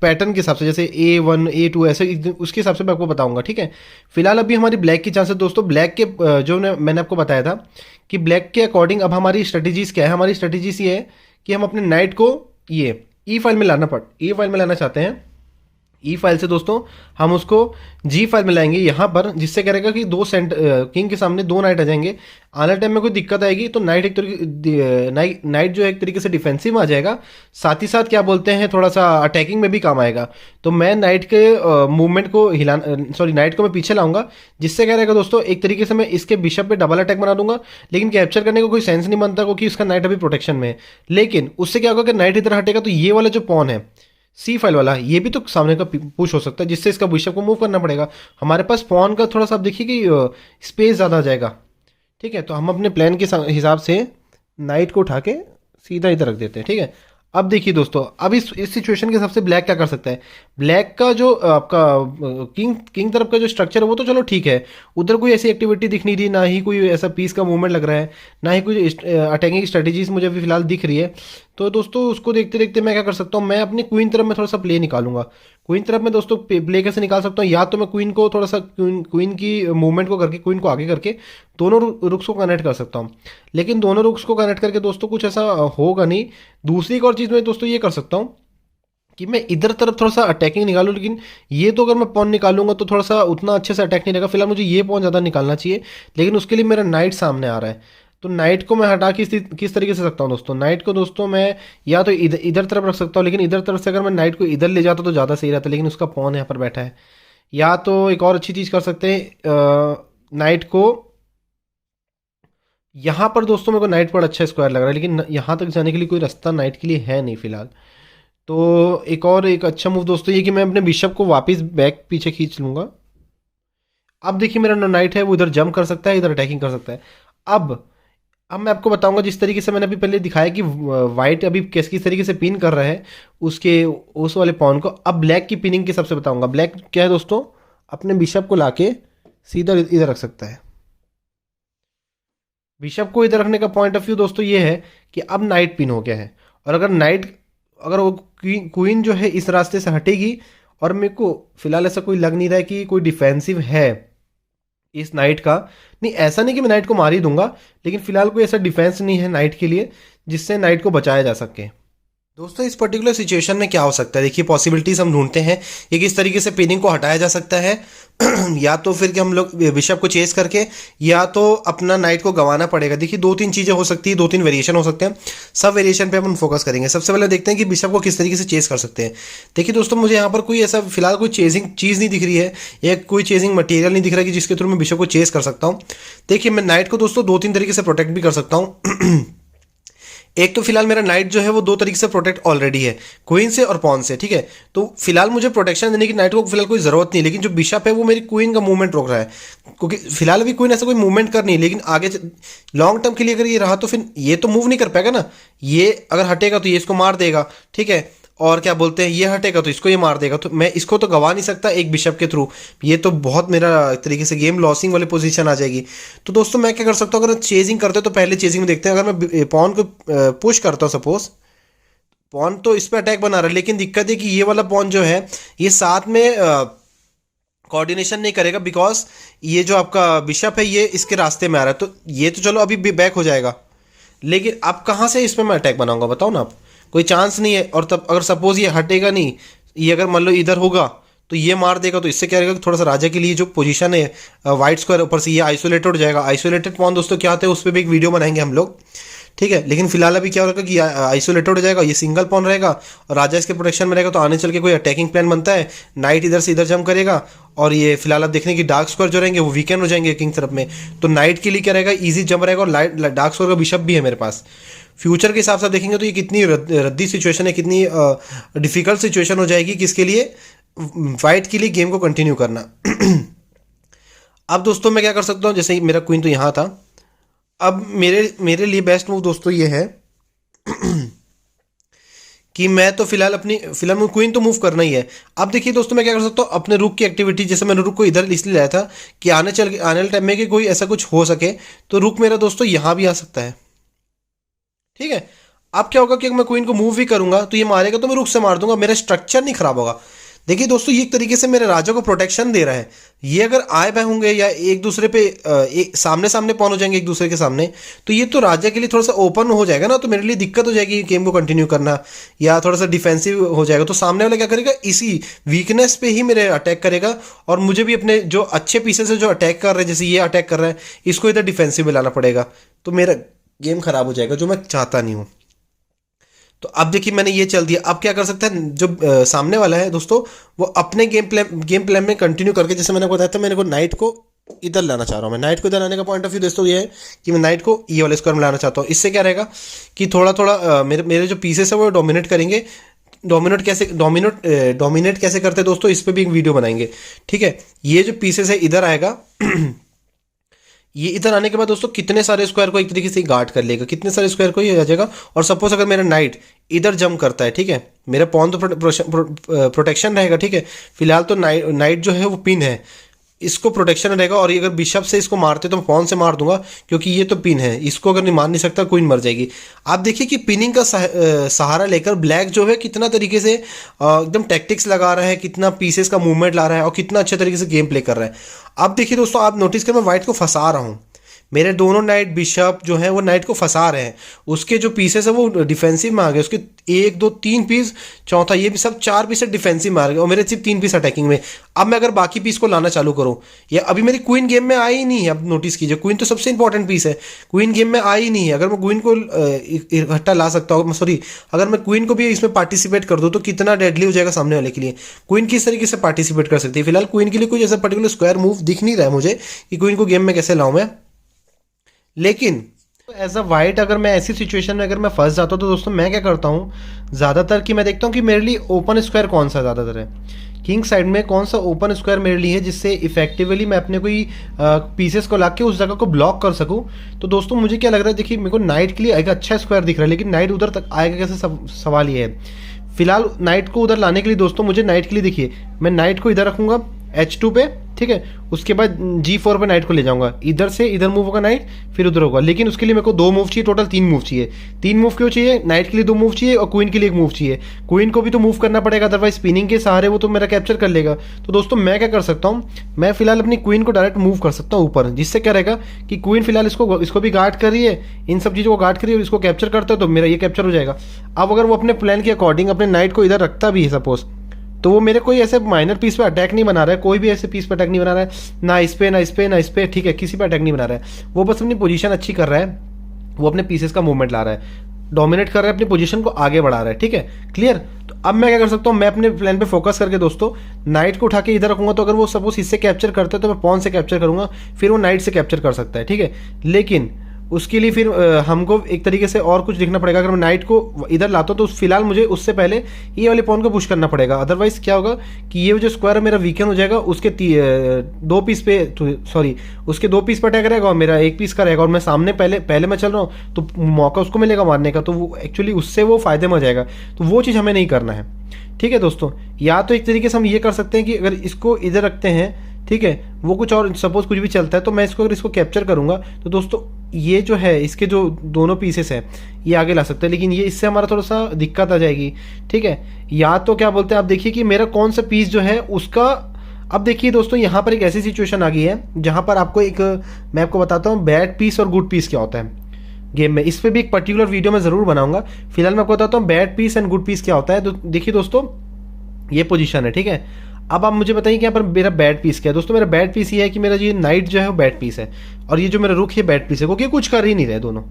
पैटर्न के हिसाब से, जैसे A1 A2 ऐसे उसके हिसाब से मैं आपको बताऊंगा। ठीक है, फिलहाल अभी हमारी ब्लैक की चांसेस दोस्तों, ब्लैक के जो मैंने आपको बताया था कि ब्लैक के अकॉर्डिंग अब हमारी स्ट्रेटेजीज क्या है। हमारी स्ट्रेटेजीज ये है कि हम अपने नाइट को ये ई फाइल में लाना चाहते हैं। ई फाइल से दोस्तों हम उसको जी फाइल में लाएंगे यहाँ पर, जिससे क्या रहेगा कि किंग के सामने 2 नाइट आ जाएंगे। आने टाइम में कोई दिक्कत आएगी तो नाइट एक तरीके नाइट जो है एक तरीके से डिफेंसिव में आ जाएगा, साथ ही साथ क्या बोलते हैं थोड़ा सा अटैकिंग में भी काम आएगा। तो मैं नाइट के मूवमेंट को नाइट को मैं पीछे लाऊंगा, जिससे क्या रहेगा दोस्तों एक तरीके से मैं इसके बिशप पे डबल अटैक बना दूंगा। लेकिन कैप्चर करने का कोई सेंस नहीं बनता क्योंकि इसका नाइट अभी प्रोटेक्शन में है। लेकिन उससे क्या होगा कि नाइट इधर हटेगा तो ये वाला जो पॉन है सी फाइल वाला, ये भी तो सामने का पुश हो सकता है, जिससे इसका बिशप को मूव करना पड़ेगा। हमारे पास पॉन का थोड़ा सा आप देखिए कि स्पेस ज़्यादा आ जाएगा। ठीक है, तो हम अपने प्लान के हिसाब से नाइट को उठा के सीधा इधर रख देते हैं। ठीक है, अब देखिए दोस्तों, अब इस सिचुएशन के हिसाब से ब्लैक क्या कर सकता है। ब्लैक का जो आपका किंग तरफ का जो स्ट्रक्चर है वो तो चलो ठीक है, उधर कोई ऐसी एक्टिविटी दिख नहीं रही, ना ही कोई ऐसा पीस का मूवमेंट लग रहा है, ना ही कोई अटैकिंग स्ट्रेटेजीज मुझे अभी फिलहाल दिख रही है। तो दोस्तों उसको देखते देखते मैं क्या कर सकता हूँ, मैं अपनी क्वीन तरफ में थोड़ा सा प्ले निकालूंगा। क्वीन तरफ में दोस्तों प्ले कैसे निकाल सकता हूँ, या तो मैं क्वीन को थोड़ा सा क्वीन की मूवमेंट को करके क्वीन को आगे करके दोनों रुक्स को कनेक्ट कर सकता हूँ। लेकिन दोनों रुक्स को कनेक्ट करके दोस्तों कुछ ऐसा होगा नहीं। दूसरी एक और चीज़ मैं दोस्तों ये कर सकता हूँ कि मैं इधर तरफ थोड़ा सा अटैकिंग निकालूं, लेकिन ये तो अगर मैं पॉन निकालूंगा तो थोड़ा सा उतना अच्छे से अटैक नहीं रहेगा। फिलहाल मुझे ये पॉन ज़्यादा निकालना चाहिए, लेकिन उसके लिए मेरा नाइट सामने आ रहा है। तो नाइट को मैं हटा के किस तरीके से सकता हूँ दोस्तों, नाइट को दोस्तों मैं या तो इधर तरफ रख सकता हूँ, लेकिन इधर तरफ से अगर मैं नाइट को इधर ले जाता तो ज़्यादा सही रहता, लेकिन उसका पॉन यहाँ पर बैठा है। या तो एक और अच्छी चीज़ कर सकते हैं, नाइट को यहाँ पर दोस्तों मेरे को नाइट पर अच्छा स्क्वायर लग रहा है, लेकिन यहाँ तक जाने के लिए कोई रास्ता नाइट के लिए है नहीं फिलहाल। तो एक अच्छा मूव दोस्तों ये कि मैं अपने बिशप को वापस बैक पीछे खींच लूँगा। अब देखिए मेरा नाइट है वो इधर जंप कर सकता है, इधर अटैकिंग कर सकता है। अब मैं आपको बताऊंगा, जिस तरीके से मैंने अभी पहले दिखाया कि वाइट अभी किस तरीके से पिन कर रहा है उस वाले पॉन को, अब ब्लैक की पिनिंग के सबसे बताऊंगा। ब्लैक क्या है दोस्तों, अपने बिशप को लाके सीधा इधर रख सकता है। बिशप को इधर रखने का पॉइंट ऑफ व्यू दोस्तों ये है कि अब नाइट पिन हो गया है, और अगर वो क्वीन जो है इस रास्ते से हटेगी, और मेरे को फिलहाल ऐसा कोई लग नहीं रहा है कि कोई डिफेंसिव है इस नाइट का। नहीं, ऐसा नहीं कि मैं नाइट को मार ही दूंगा, लेकिन फिलहाल कोई ऐसा डिफेंस नहीं है नाइट के लिए जिससे नाइट को बचाया जा सके। दोस्तों इस पर्टिकुलर सिचुएशन में क्या हो सकता है, देखिए पॉसिबिलिटीज हम ढूंढते हैं। ये किस तरीके से पिनिंग को हटाया जा सकता है या तो फिर कि हम लोग बिशप को चेस करके, या तो अपना नाइट को गंवाना पड़ेगा। देखिए 2-3 चीज़ें हो सकती है, 2-3 वेरिएशन हो सकते हैं। सब वेरिएशन पे हम फोकस करेंगे। सबसे पहले देखते हैं कि बिशप को किस तरीके से चेस कर सकते हैं। देखिए दोस्तों मुझे यहाँ पर कोई ऐसा फिलहाल कोई चेजिंग चीज़ नहीं दिख रही है, या कोई चेजिंग मटेरियल नहीं दिख रहा है कि जिसके थ्रू मैं बिशप को चेस कर सकता हूँ। देखिए मैं नाइट को दोस्तों 2-3 तरीके से प्रोटेक्ट भी कर सकता हूँ। एक तो फिलहाल मेरा नाइट जो है वो दो तरीके से प्रोटेक्ट ऑलरेडी है, क्वीन से और पॉन से, ठीक है। तो फिलहाल मुझे प्रोटेक्शन देने की नाइट को फिलहाल कोई ज़रूरत नहीं, लेकिन जो बिशप है वो मेरी क्वीन का मूवमेंट रोक रहा है, क्योंकि फिलहाल अभी क्वीन ऐसा कोई मूवमेंट कर नहीं है, लेकिन आगे लॉन्ग टर्म के लिए अगर ये रहा तो फिर ये तो मूव नहीं कर पाएगा ना। ये अगर हटेगा तो ये इसको मार देगा, ठीक है, और क्या बोलते हैं ये हटेगा तो इसको ये मार देगा, तो मैं इसको तो गवा नहीं सकता एक बिशप के थ्रू। ये तो बहुत मेरा एक तरीके से गेम लॉसिंग वाली पोजीशन आ जाएगी। तो दोस्तों मैं क्या कर सकता हूँ, अगर चेजिंग करते हो तो पहले चेजिंग में देखते हैं। अगर मैं पॉन को पुश करता हूँ, सपोज पॉन तो इस पर अटैक बना रहा है, लेकिन दिक्कत है कि ये वाला पॉन जो है ये साथ में कोऑर्डिनेशन नहीं करेगा, बिकॉज ये जो आपका बिशप है ये इसके रास्ते में आ रहा है। तो ये तो चलो अभी बैक हो जाएगा, लेकिन अब कहाँ से इस पर मैं अटैक बनाऊंगा बताओ ना आप, कोई चांस नहीं है। और तब अगर सपोज ये हटेगा नहीं, ये अगर मान लो इधर होगा तो ये मार देगा, तो इससे क्या रहेगा कि थोड़ा सा राजा के लिए जो पोजीशन है वाइट स्क्वायर ऊपर से ये आइसोलेटेड हो जाएगा। आइसोलेटेड पॉन दोस्तों क्या होते हैं उस पर भी एक वीडियो बनाएंगे हम लोग, ठीक है। लेकिन फिलहाल अभी क्या होगा कि आइसोलेटेड हो जाएगा, ये सिंगल पॉन रहेगा और राजा इसके प्रोटेक्शन में रहेगा, तो आने चल के कोई अटैकिंग प्लान बनता है, नाइट इधर से इधर जंप करेगा और ये फिलहाल आप देखने की डार्क स्क्वायर जो रहेंगे वो वीकेंड हो जाएंगे किंग तरफ में। तो नाइट के लिए क्या रहेगा, ईजी जंप रहेगा, और डार्क स्क्वायर का बिशप भी है मेरे पास। फ्यूचर के हिसाब से देखेंगे तो ये कितनी रद्दी सिचुएशन है, कितनी डिफिकल्ट सिचुएशन हो जाएगी किसके लिए, वाइट के लिए गेम को कंटिन्यू करना। अब दोस्तों मैं क्या कर सकता हूँ, जैसे मेरा क्वीन तो यहाँ था, अब मेरे लिए बेस्ट मूव दोस्तों ये है कि मैं तो फिलहाल क्वीन तो मूव करना ही है। अब देखिए दोस्तों मैं क्या कर सकता हूँ, अपने रुक की एक्टिविटी, जैसे मैंने रुक को इधर इसलिए लाया था कि आने वाले टाइम में कि कोई ऐसा कुछ हो सके, तो रुक मेरा दोस्तों यहाँ भी आ सकता है, ठीक है। अब क्या होगा कि अगर मैं क्वीन को मूव भी करूंगा तो ये मारेगा तो मैं रुक से मार दूंगा, मेरा स्ट्रक्चर नहीं खराब होगा। देखिए दोस्तों ये एक तरीके से मेरे राजा को प्रोटेक्शन दे रहा है। ये अगर आए बह होंगे या एक दूसरे पे सामने सामने पहुंच हो जाएंगे एक दूसरे के सामने, तो ये तो राजा के लिए थोड़ा सा ओपन हो जाएगा ना, तो मेरे लिए दिक्कत हो जाएगी गेम को कंटिन्यू करना, या थोड़ा सा डिफेंसिव हो जाएगा। तो सामने वाला क्या करेगा, इसी वीकनेस पे ही मेरे अटैक करेगा, और मुझे भी अपने जो अच्छे पीसेस है जो अटैक कर रहे हैं, जैसे ये अटैक कर रहा है, इसको इधर डिफेंसिव में लाना पड़ेगा, तो मेरा गेम खराब हो जाएगा, जो मैं चाहता नहीं हूँ। तो अब देखिए मैंने ये चल दिया। अब क्या कर सकता है, जो सामने वाला है दोस्तों वो अपने गेम प्लान में कंटिन्यू करके, जैसे मैंने बताया था मैंने को नाइट को इधर लाना चाह रहा हूँ। मैं नाइट को इधर लाने का पॉइंट ऑफ व्यू दोस्तों ये है कि मैं नाइट को ये वाले स्क्वायर में लाना चाहता हूँ। इससे क्या रहेगा कि थोड़ा थोड़ा मेरे जो पीसेस है वो डोमिनेट करेंगे। डोमिनेट कैसे करते हैं दोस्तों, इस पर भी एक वीडियो बनाएंगे, ठीक है। ये जो पीसेस है इधर आएगा ये इधर आने के बाद दोस्तों कितने सारे स्क्वायर को एक तरीके से गार्ड कर लेगा, कितने सारे स्क्वायर को ये आ जाएगा। और सपोज अगर मेरा नाइट इधर जंप करता है, ठीक है, मेरा पॉन तो प्रोटेक्शन रहेगा, ठीक है। फिलहाल तो नाइट जो है वो पिन है, इसको प्रोटेक्शन रहेगा, और ये अगर बिशप से इसको मारते तो मैं पॉन से मार दूंगा, क्योंकि ये तो पिन है, इसको अगर नहीं मार नहीं सकता क्वीन मर जाएगी। आप देखिए कि पिनिंग का सहारा लेकर ब्लैक जो है कितना तरीके से एकदम टैक्टिक्स लगा रहा है, कितना पीसेस का मूवमेंट ला रहा है, और कितना अच्छे तरीके से गेम प्ले कर रहा है। अब देखिए दोस्तों आप नोटिस करें, मैं व्हाइट को फंसा रहा हूँ, मेरे दोनों नाइट बिशप जो है वो नाइट को फंसा रहे हैं, उसके जो पीसेस है वो डिफेंसिव में आ गए, उसके 1 2 3 पीस, चौथा ये भी सब 4 पीस डिफेंसिव में आ गए, और मेरे सिर्फ 3 पीस अटैकिंग में। अब मैं अगर बाकी पीस को लाना चालू करूं, या अभी मेरी क्वीन गेम में आई ही नहीं है। अब नोटिस कीजिए क्वीन तो सबसे इंपॉर्टेंट पीस है, क्वीन गेम में आई ही नहीं है। अगर मैं क्वीन को इकट्ठा ला सकता हूँ, सॉरी अगर मैं क्वीन को भी इसमें पार्टिसिपेट कर दूँ तो कितना डेडली हो जाएगा सामने वाले के लिए। क्वीन किस तरीके से पार्टिसिपेट कर सकती है, फिलहाल क्वीन के लिए कोई ऐसा पर्टिकुलर स्क्वायर मूव दिख नहीं रहा है मुझे कि क्वीन को गेम में कैसे लाऊं मैं। लेकिन एज अ वाइट अगर मैं ऐसी सिचुएशन में अगर मैं फंस जाता हूँ तो दोस्तों मैं क्या करता हूँ, ज़्यादातर कि मैं देखता हूँ कि मेरे लिए ओपन स्क्वायर कौन सा ज़्यादातर है, किंग साइड में कौन सा ओपन स्क्वायर मेरे लिए है, जिससे इफेक्टिवली मैं अपने कोई पीसेस को ला के उस जगह को ब्लॉक कर सकूँ। तो दोस्तों मुझे क्या लग रहा है, देखिए मेरे को नाइट के लिए एक अच्छा स्क्वायर दिख रहा है, लेकिन नाइट उधर तक आएगा कैसे, सवाल ये है। फिलहाल नाइट को उधर लाने के लिए दोस्तों मुझे नाइट के लिए देखिए मैं नाइट को इधर रखूँगा H2 पे, ठीक है, उसके बाद G4 पे नाइट को ले जाऊंगा, इधर से इधर मूव होगा नाइट, फिर उधर होगा। लेकिन उसके लिए मेरे को 2 मूव चाहिए, टोटल 3 मूव चाहिए। 3 मूव क्यों चाहिए, नाइट के लिए 2 मूव चाहिए और क्वीन के लिए 1 मूव चाहिए। क्वीन को भी तो मूव करना पड़ेगा, अदरवाइज स्पिनिंग के सहारे वो तो मेरा कैप्चर कर लेगा। तो दोस्तों मैं क्या कर सकता हूँ, मैं फिलहाल अपनी क्वीन को डायरेक्ट मूव कर सकता हूँ ऊपर, जिससे क्या रहेगा कि क्वीन फिलहाल इसको भी गार्ड कर रही है, इन सब चीज़ों को गार्ड कर रही है, और इसको कैप्चर करता है तो मेरा ये कैप्चर हो जाएगा। अब अगर वो अपने प्लान के अकॉर्डिंग अपने नाइट को इधर रखता भी है सपोज, तो वो मेरे कोई ऐसे माइनर पीस पे अटैक नहीं बना रहा है, कोई भी ऐसे पीस पे अटैक नहीं बना रहा है, ना इस पे ना इस पे ना इस पे, ठीक है, किसी पे अटैक नहीं बना रहा है। वो बस अपनी पोजीशन अच्छी कर रहा है, वो अपने पीसेस का मूवमेंट ला रहा है, डोमिनेट कर रहा है, अपनी पोजीशन को आगे बढ़ा रहा है, ठीक है, क्लियर। तो अब मैं क्या कर सकता हूँ, मैं अपने प्लान पे फोकस करके दोस्तों नाइट को उठा के इधर रखूंगा, तो अगर वो सपोज इससे कैप्चर करता है तो मैं पॉन से कैप्चर करूंगा, फिर वो नाइट से कैप्चर कर सकता है, ठीक है। लेकिन उसके लिए फिर हमको एक तरीके से और कुछ देखना पड़ेगा। अगर मैं नाइट को इधर लाता हूँ तो फिलहाल मुझे उससे पहले ये वाले पॉन को पुश करना पड़ेगा, अदरवाइज क्या होगा कि ये जो स्क्वायर मेरा वीकन हो जाएगा, उसके 2 पीस पे, सॉरी उसके 2 पीस पर अटैक रहेगा और मेरा 1 पीस का रहेगा, और मैं सामने पहले मैं चल रहा हूँ तो मौका उसको मिलेगा मारने का, तो वो एक्चुअली उससे वो फायदे में हो जाएगा। तो वो चीज़ हमें नहीं करना है, ठीक है दोस्तों। या तो एक तरीके से हम ये कर सकते हैं कि अगर इसको इधर रखते हैं, ठीक है, वो कुछ और सपोज कुछ भी चलता है तो मैं इसको अगर इसको कैप्चर करूंगा तो दोस्तों ये जो है इसके जो दोनों पीसेस हैं ये आगे ला सकते हैं, लेकिन ये इससे हमारा थोड़ा सा दिक्कत आ जाएगी, ठीक है। या तो क्या बोलते हैं, आप देखिए कि मेरा कौन सा पीस जो है उसका, अब देखिए दोस्तों यहाँ पर एक ऐसी सिचुएशन आ गई है जहाँ पर आपको एक, मैं आपको बताता हूँ बैड पीस और गुड पीस क्या होता है गेम में। इस पर भी एक पर्टिकुलर वीडियो मैं ज़रूर बनाऊंगा। फिलहाल मैं आपको बताता हूँ bad piece and good piece क्या होता है। तो देखिए दोस्तों ये पोजीशन है, ठीक है। अब आप मुझे बताइए कि यहाँ पर मेरा बैड पीस क्या है। दोस्तों मेरा बैड पीस ये है कि मेरा ये नाइट जो है वो बैड पीस है, और ये जो मेरा रुक है बैड पीस है, क्योंकि कुछ कर ही नहीं रहे दोनों,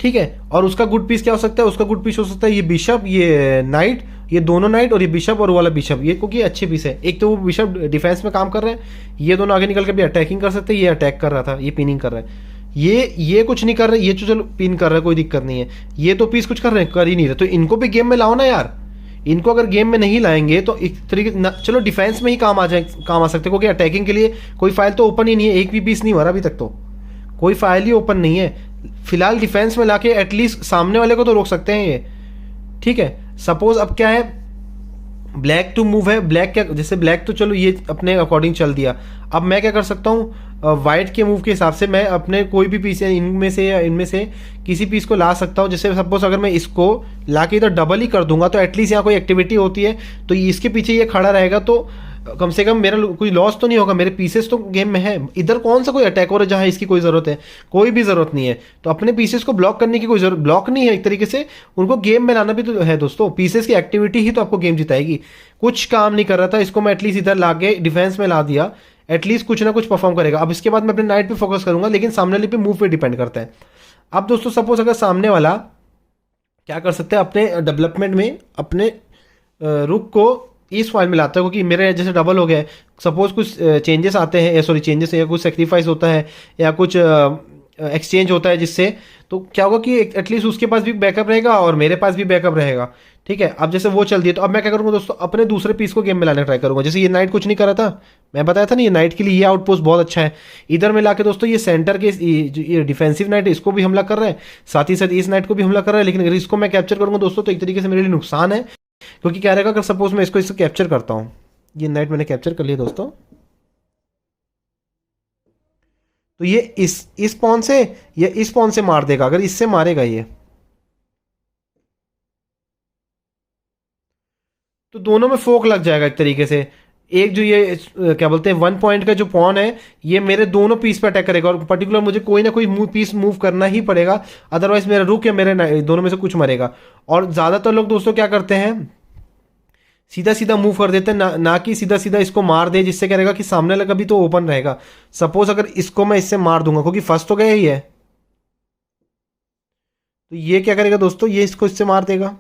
ठीक है। और उसका गुड पीस क्या हो सकता है, उसका गुड पीस हो सकता है ये बिशप, ये नाइट, ये दोनों नाइट, और ये बिशप और वाला बिशप, ये क्योंकि अच्छे पीस है। एक तो वो बिशप डिफेंस में काम कर रहे हैं, ये दोनों आगे निकल के भी अटैकिंग कर सकते हैं, ये अटैक कर रहा था, ये पिनिंग कर रहा है, ये कुछ नहीं कर रहे, ये तो चलो पिन कर रहा है कोई दिक्कत नहीं है, ये तो पीस कुछ कर रहे हैं, कर ही नहीं रहे। तो इनको भी गेम में लाओ ना यार, इनको अगर गेम में नहीं लाएंगे तो एक तरीके चलो डिफेंस में ही काम आ सकते, क्योंकि अटैकिंग के लिए कोई फाइल तो ओपन ही नहीं है, एक भी पीस नहीं हो रहा अभी तक, तो कोई फाइल ही ओपन नहीं है। फिलहाल डिफेंस में लाके एटलीस्ट सामने वाले को तो रोक सकते हैं ये, ठीक है। सपोज अब क्या है, ब्लैक टू मूव है, ब्लैक क्या, जैसे ब्लैक तो चलो ये अपने अकॉर्डिंग चल दिया। अब मैं क्या कर सकता हूँ, वाइट के मूव के हिसाब से मैं अपने कोई भी पीस है इनमें से या इनमें से किसी पीस को ला सकता हूँ। जैसे सपोज अगर मैं इसको ला के इधर डबल ही कर दूंगा तो एटलीस्ट यहाँ कोई एक्टिविटी होती है तो इसके पीछे ये खड़ा रहेगा, तो कम से कम मेरा कोई लॉस तो नहीं होगा, मेरे पीसेस तो गेम में है। इधर कौन सा कोई अटैक हो रहा है जहाँ इसकी कोई ज़रूरत है, कोई भी ज़रूरत नहीं है। तो अपने पीसेस को ब्लॉक करने की कोई जरूरत, ब्लॉक नहीं है एक तरीके से, उनको गेम में लाना भी तो है दोस्तों। पीसेस की एक्टिविटी ही तो आपको गेम जिताएगी। कुछ काम नहीं कर रहा था, इसको मैं एटलीस्ट इधर ला के डिफेंस में ला दिया, एटलीस्ट कुछ ना कुछ परफॉर्म करेगा। अब इसके बाद मैं अपने नाइट पे फोकस करूंगा, लेकिन सामने वाले पे मूव पे डिपेंड करता है। अब दोस्तों सपोज अगर सामने वाला क्या कर सकते हैं, अपने डेवलपमेंट में अपने रुक को इस फाइल में लाता है, क्योंकि मेरे जैसे डबल हो गया है। सपोज कुछ चेंजेस आते हैं, सॉरी चेंजेस या कुछ सेक्रीफाइस होता है या कुछ एक्सचेंज होता है, जिससे तो क्या होगा कि एटलीस्ट उसके पास भी बैकअप रहेगा और मेरे पास भी बैकअप रहेगा, ठीक है। अब जैसे वो चल दिया तो अब मैं क्या करूँगा दोस्तों, अपने दूसरे पीस को गेम में लाने ट्राई करूँगा। जैसे ये नाइट कुछ नहीं कर रहा था, मैं बताया था ना, ये नाइट के लिए ये आउटपोस्ट बहुत अच्छा है। इधर में लाके दोस्तों ये सेंटर के ये डिफेंसिव नाइट है, इसको भी हमला कर रहा है, साथ ही साथ इस नाइट को भी हमला कर रहा है। लेकिन अगर इसको मैं कैप्चर करूँगा दोस्तों तो एक तरीके से मेरे लिए नुकसान है, क्योंकि क्या रहेगा अगर सपोज मैं इसको कैप्चर करता हूँ, ये नाइट मैंने कैप्चर कर लिया दोस्तों, तो ये इस पॉन से या इस पॉन से मार देगा। अगर इससे मारेगा ये तो दोनों में फोक लग जाएगा एक तरीके से। एक जो ये क्या बोलते हैं 1 पॉइंट का जो पॉन है, ये मेरे दोनों पीस पे अटैक करेगा, और पर्टिकुलर मुझे कोई ना कोई पीस मूव करना ही पड़ेगा, अदरवाइज मेरा रुक या मेरे दोनों में से कुछ मरेगा। और ज़्यादातर लोग दोस्तों क्या करते हैं, सीधा सीधा मूव कर देते हैं, ना कि सीधा सीधा इसको मार दे, जिससे क्या रहेगा कि सामने वाला भी तो ओपन रहेगा। सपोज अगर इसको मैं इससे मार दूंगा, क्योंकि फर्स्ट तो गया ही है, तो ये क्या करेगा दोस्तों, ये इसको इससे मार देगा,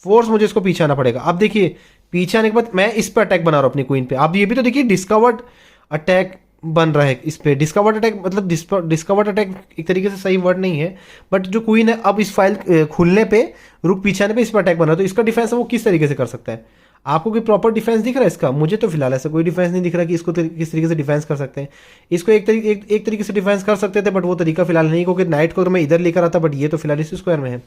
फोर्स मुझे इसको पीछे आना पड़ेगा। अब देखिए पीछे आने के बाद मैं इस पर अटैक बना रहा हूं अपनी क्वीन पे। अब ये भी तो देखिए डिस्कवर्ड अटैक बन रहा है इस पे। डिस्कवर्ड अटैक मतलब डिस्कवर्ड अटैक एक तरीके से सही वर्ड नहीं है, बट जो क्वीन है अब इस फाइल खुलने पे, रुक पीछे आने पे इस पर अटैक बन रहा है। तो इसका डिफेंस है वो किस तरीके से कर सकता है, आपको कोई प्रॉपर डिफेंस दिख रहा है इसका? मुझे तो फिलहाल ऐसा कोई डिफेंस नहीं दिख रहा कि इसको किस तरीके से डिफेंस कर सकते हैं। इसको एक तरीके से डिफेंस कर सकते थे, बट वो तरीका फिलहाल नहीं, क्योंकि नाइट को तो मैं इधर लेकर आता, बट ये तो फिलहाल इस स्क्वायर में है।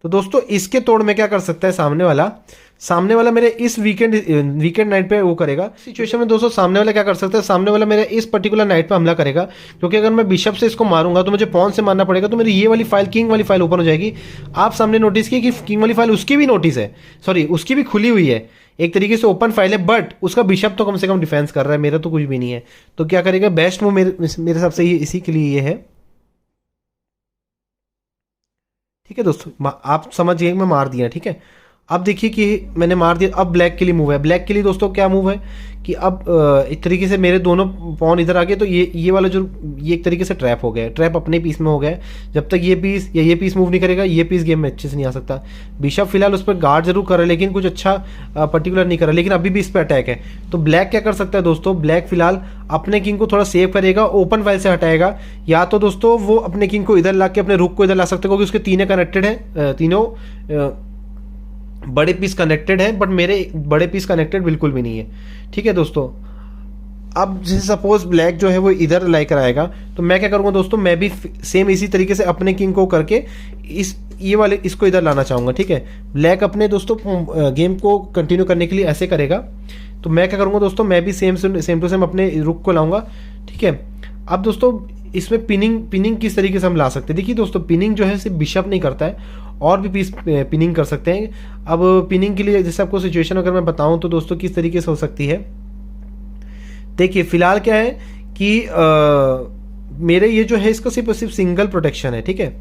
तो दोस्तों इसके तोड़ में क्या कर सकता है सामने वाला मेरे इस वीकेंड नाइट पे वो करेगा। सिचुएशन में दोस्तों सामने वाला क्या कर सकता है, सामने वाला मेरे इस पर्टिकुलर नाइट पे हमला करेगा, क्योंकि अगर मैं बिशप से इसको मारूंगा तो मुझे पॉन से मारना पड़ेगा, तो मेरी ये वाली फाइल किंग वाली फाइल ओपन हो जाएगी। आप सामने नोटिस किए कि किंग वाली फाइल उसकी भी नोटिस है, सॉरी उसकी भी खुली हुई है, एक तरीके से ओपन फाइल है, बट उसका बिशप तो कम से कम डिफेंस कर रहा है, मेरा तो कुछ भी नहीं है। तो क्या करेगा, बेस्ट मूव मेरे हिसाब से इसी के लिए ये है। ठीक है दोस्तों, आप समझिए मैं मार दिया, ठीक है। अब देखिए कि मैंने मार दिया, अब ब्लैक के लिए मूव है। ब्लैक के लिए दोस्तों क्या मूव है कि अब एक तरीके से मेरे दोनों पॉन इधर आ गए, तो ये वाला जो ये एक तरीके से ट्रैप हो गया है, ट्रैप अपने पीस में हो गया है। जब तक ये पीस या ये पीस मूव नहीं करेगा, ये पीस गेम में अच्छे से नहीं आ सकता। बिशप फिलहाल उस पर गार्ड जरूर कर रहा है, लेकिन कुछ अच्छा पर्टिकुलर नहीं कर रहा, लेकिन अभी भी इस पर अटैक है। तो ब्लैक क्या कर सकता है दोस्तों, ब्लैक फिलहाल अपने किंग को थोड़ा सेव करेगा, ओपन फाइल से हटाएगा, या तो दोस्तों वो अपने किंग को इधर ला के अपने रुक को इधर ला सकते हैं, क्योंकि उसके तीनों कनेक्टेड है, तीनों बड़े पीस कनेक्टेड है, बट मेरे बड़े पीस कनेक्टेड बिल्कुल भी नहीं है। ठीक है दोस्तों, अब जैसे सपोज ब्लैक जो है वो इधर लाई कर आएगा, तो मैं क्या करूँगा दोस्तों, मैं भी सेम इसी तरीके से अपने किंग को करके ये वाले इसको इधर लाना चाहूँगा। ठीक है, ब्लैक अपने दोस्तों गेम को कंटिन्यू करने के लिए ऐसे करेगा, तो मैं क्या करूँगा दोस्तों, मैं भी सेम टू सेम अपने रुक को लाऊंगा। ठीक है, अब दोस्तों इसमें पिनिंग किस तरीके से हम ला सकते हैं। देखिए दोस्तों, पिनिंग जो है सिर्फ बिशप नहीं करता है, और भी पीस पिनिंग कर सकते हैं। अब पिनिंग के लिए जैसे आपको सिचुएशन अगर मैं बताऊं तो दोस्तों किस तरीके से हो सकती है, देखिए फिलहाल क्या है कि मेरे ये जो है इसको सिर्फ सिंगल प्रोटेक्शन है। ठीक है,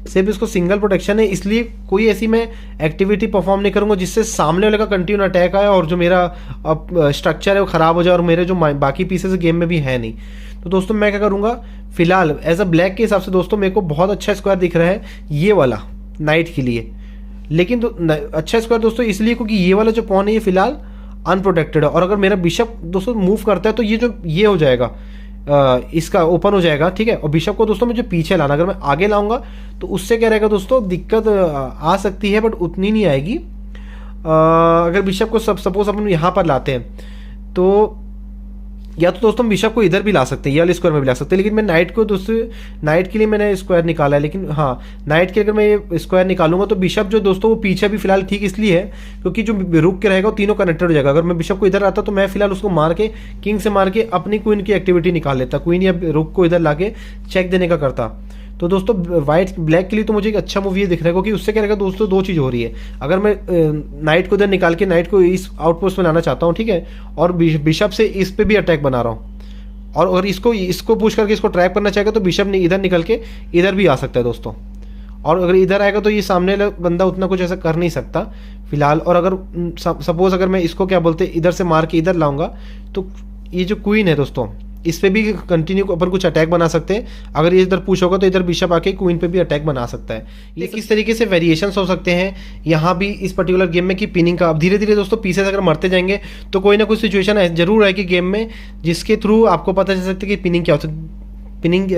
सिर्फ इसको सिंगल प्रोटेक्शन है, इसलिए कोई ऐसी मैं एक्टिविटी परफॉर्म नहीं करूंगा जिससे सामने वाले का कंटिन्यू अटैक आए और जो मेरा स्ट्रक्चर है वो खराब हो जाए, और मेरे जो बाकी पीसेस गेम में भी है नहीं। तो दोस्तों मैं क्या करूंगा, फिलहाल एज अ ब्लैक के हिसाब से दोस्तों मेरे को बहुत अच्छा स्क्वायर दिख रहा है ये वाला नाइट के लिए, लेकिन अच्छा स्क्वायर दोस्तों इसलिए क्योंकि ये वाला जो पॉन है ये फिलहाल अनप्रोटेक्टेड है, और अगर मेरा बिशप दोस्तों मूव करता है तो ये हो जाएगा, इसका ओपन हो जाएगा। ठीक है, और बिशप को दोस्तों मुझे पीछे लाना, अगर मैं आगे लाऊंगा तो उससे क्या रहेगा दोस्तों, दिक्कत आ सकती है बट उतनी नहीं आएगी। अगर बिशप को सपोज अपन यहाँ पर लाते हैं तो या तो दोस्तों हम बिशप को इधर भी ला सकते हैं, ये वाले स्क्वायर में भी ला सकते हैं, लेकिन मैं नाइट को दोस्तों नाइट के लिए मैंने स्क्वायर निकाला है, लेकिन हाँ नाइट के अगर मैं ये स्क्वायर निकालूंगा तो बिशप जो दोस्तों वो पीछे भी फिलहाल ठीक इसलिए है क्योंकि जो रुक के रहेगा वो तीनों कनेक्टेड हो जाएगा। अगर मैं बिशप को इधर आता तो मैं फिलहाल उसको मार के किंग से मार के अपनी क्वीन की एक्टिविटी निकाल लेता, क्वीन या रुक को इधर ला के चेक देने का करता। तो दोस्तों ब्लैक के लिए तो मुझे एक अच्छा मूव ये दिख रहा है, क्योंकि उससे क्या रहेगा दोस्तों, दो चीज़ हो रही है। अगर मैं नाइट को इधर निकाल के नाइट को इस आउटपोस्ट में लाना चाहता हूँ, ठीक है, और बिशप से इस पे भी अटैक बना रहा हूँ, और अगर इसको पुश करके इसको ट्रैप करना चाहेगा तो बिशप ने इधर निकल के इधर भी आ सकता है दोस्तों, और अगर इधर आएगा तो ये सामने वाला बंदा उतना कुछ ऐसा कर नहीं सकता फिलहाल। और अगर सपोज अगर मैं इसको क्या बोलते इधर से मार के इधर लाऊंगा तो ये जो क्वीन है दोस्तों इस पे भी कंटिन्यू अपन कुछ अटैक बना सकते हैं। अगर ये इधर पुश होगा तो इधर बिशप आके क्वीन पे भी अटैक बना सकता है। ये किस तरीके से वेरिएशंस हो सकते हैं यहाँ भी इस पर्टिकुलर गेम में कि पिनिंग का। अब धीरे धीरे दोस्तों पीसेस अगर मरते जाएंगे तो कोई ना कोई सिचुएशन जरूर आएगी गेम में जिसके थ्रू आपको पता चल सकता है कि पिनिंग क्या होता है, पिनिंग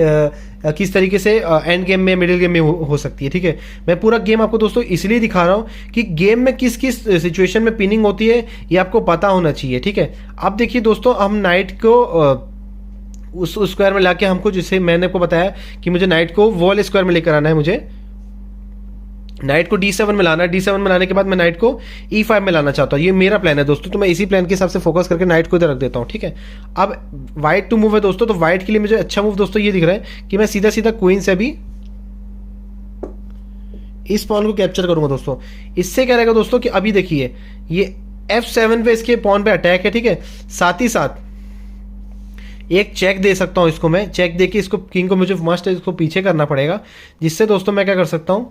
किस तरीके से एंड गेम में मिडिल गेम में हो सकती है। ठीक है, मैं पूरा गेम आपको दोस्तों इसलिए दिखा रहा हूँ कि गेम में किस किस सिचुएशन में पिनिंग होती है ये आपको पता होना चाहिए। ठीक है, अब देखिए दोस्तों हम नाइट को उस स्क्वायर में लाके हमको, जैसे मैंने आपको बताया कि मुझे नाइट को वॉल स्क्वायर में लेकर आना है, मुझे नाइट को D7 में लाना है। D7 में लाने के बाद मैं नाइट को E5 में लाना चाहता हूँ, ये मेरा प्लान है दोस्तों। तो मैं इसी प्लान के हिसाब से फोकस करके नाइट को इधर रख देता हूँ। ठीक है, अब वाइट टू मूव है दोस्तों, तो वाइट के लिए मुझे अच्छा मूव दोस्तों ये दिख रहा है कि मैं सीधा सीधा क्वीन से भी इस पॉन को कैप्चर करूंगा दोस्तों। इससे क्या रहेगा दोस्तों कि अभी देखिए ये F7 पे इसके पॉन पे अटैक है। ठीक है, साथ ही साथ एक चेक दे सकता हूं इसको, मैं चेक दे के इसको किंग को मुझे मस्ट इसको पीछे करना पड़ेगा, जिससे दोस्तों मैं क्या कर सकता हूं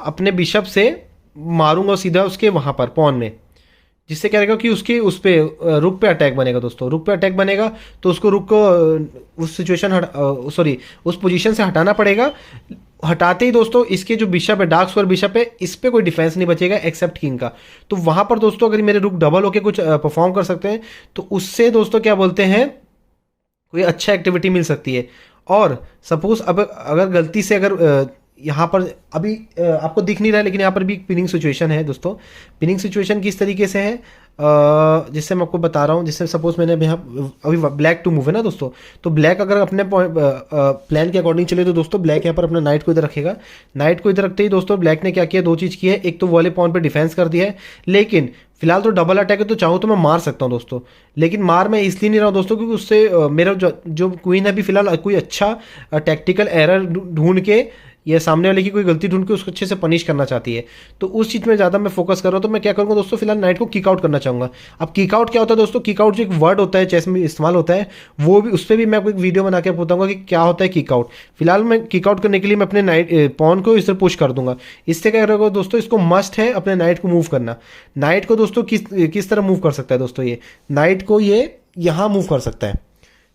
अपने बिशप से मारूंगा सीधा उसके वहां पर पॉन में, जिससे क्या रहेगा कि उसके उस पे रुक पे अटैक बनेगा दोस्तों। रुक पे अटैक बनेगा तो उसको रुक को उस सिचुएशन उस पोजीशन से हटाना पड़ेगा। हटाते ही दोस्तों इसके जो बिशप है, डार्क स्क्वायर बिशप है, इस पे कोई डिफेंस नहीं बचेगा एक्सेप्ट किंग का। तो वहां पर दोस्तों अगर मेरे रुक डबल होके कुछ परफॉर्म कर सकते हैं तो उससे दोस्तों क्या बोलते हैं कोई अच्छा एक्टिविटी मिल सकती है। और सपोज अब अगर गलती से अगर यहाँ पर अभी आपको दिख नहीं रहा है, लेकिन यहाँ पर भी एक पिनिंग सिचुएशन है दोस्तों। पिनिंग सिचुएशन किस तरीके से है जिससे मैं आपको बता रहा हूँ, जिससे सपोज मैंने अभी ब्लैक टू मूव है ना दोस्तों, तो ब्लैक अगर अपने प्लान के अकॉर्डिंग चले तो दोस्तों ब्लैक यहाँ पर अपना नाइट को इधर रखेगा। नाइट को इधर रखते ही दोस्तों ब्लैक ने क्या किया, दो चीज़ की है, एक तो वाले पॉइंट पे डिफेंस कर दिया है, लेकिन फिलहाल तो डबल अटैक है तो चाहूँ तो मैं मार सकता हूँ दोस्तों, लेकिन मार मैं इसलिए नहीं रहा हूँ दोस्तों क्योंकि उससे मेरा जो क्वीन है अभी फिलहाल कोई अच्छा टैक्टिकल एरर ढूंढ के या सामने वाले की कोई गलती ढूंढ के उसको अच्छे से पनिश करना चाहती है, तो उस चीज़ में ज़्यादा मैं फोकस कर रहा हूँ। तो मैं क्या करूँगा दोस्तों, फिलहाल नाइट को किक आउट करना चाहूँगा। अब किक आउट क्या होता है दोस्तों, किक आउट जो एक वर्ड होता है चेस में इस्तेमाल होता है, वो भी उस पर भी मैं आपको एक वीडियो बना के बताऊँगा कि क्या होता है किक आउट। फिलहाल मैं किक आउट करने के लिए मैं अपने नाइट पॉन को इस तरह पुश कर दूंगा। इससे क्या करेगा दोस्तों, इसको मस्ट है अपने नाइट को मूव करना। नाइट को दोस्तों किस तरह मूव कर सकता है दोस्तों, ये नाइट को ये यहाँ मूव कर सकता है,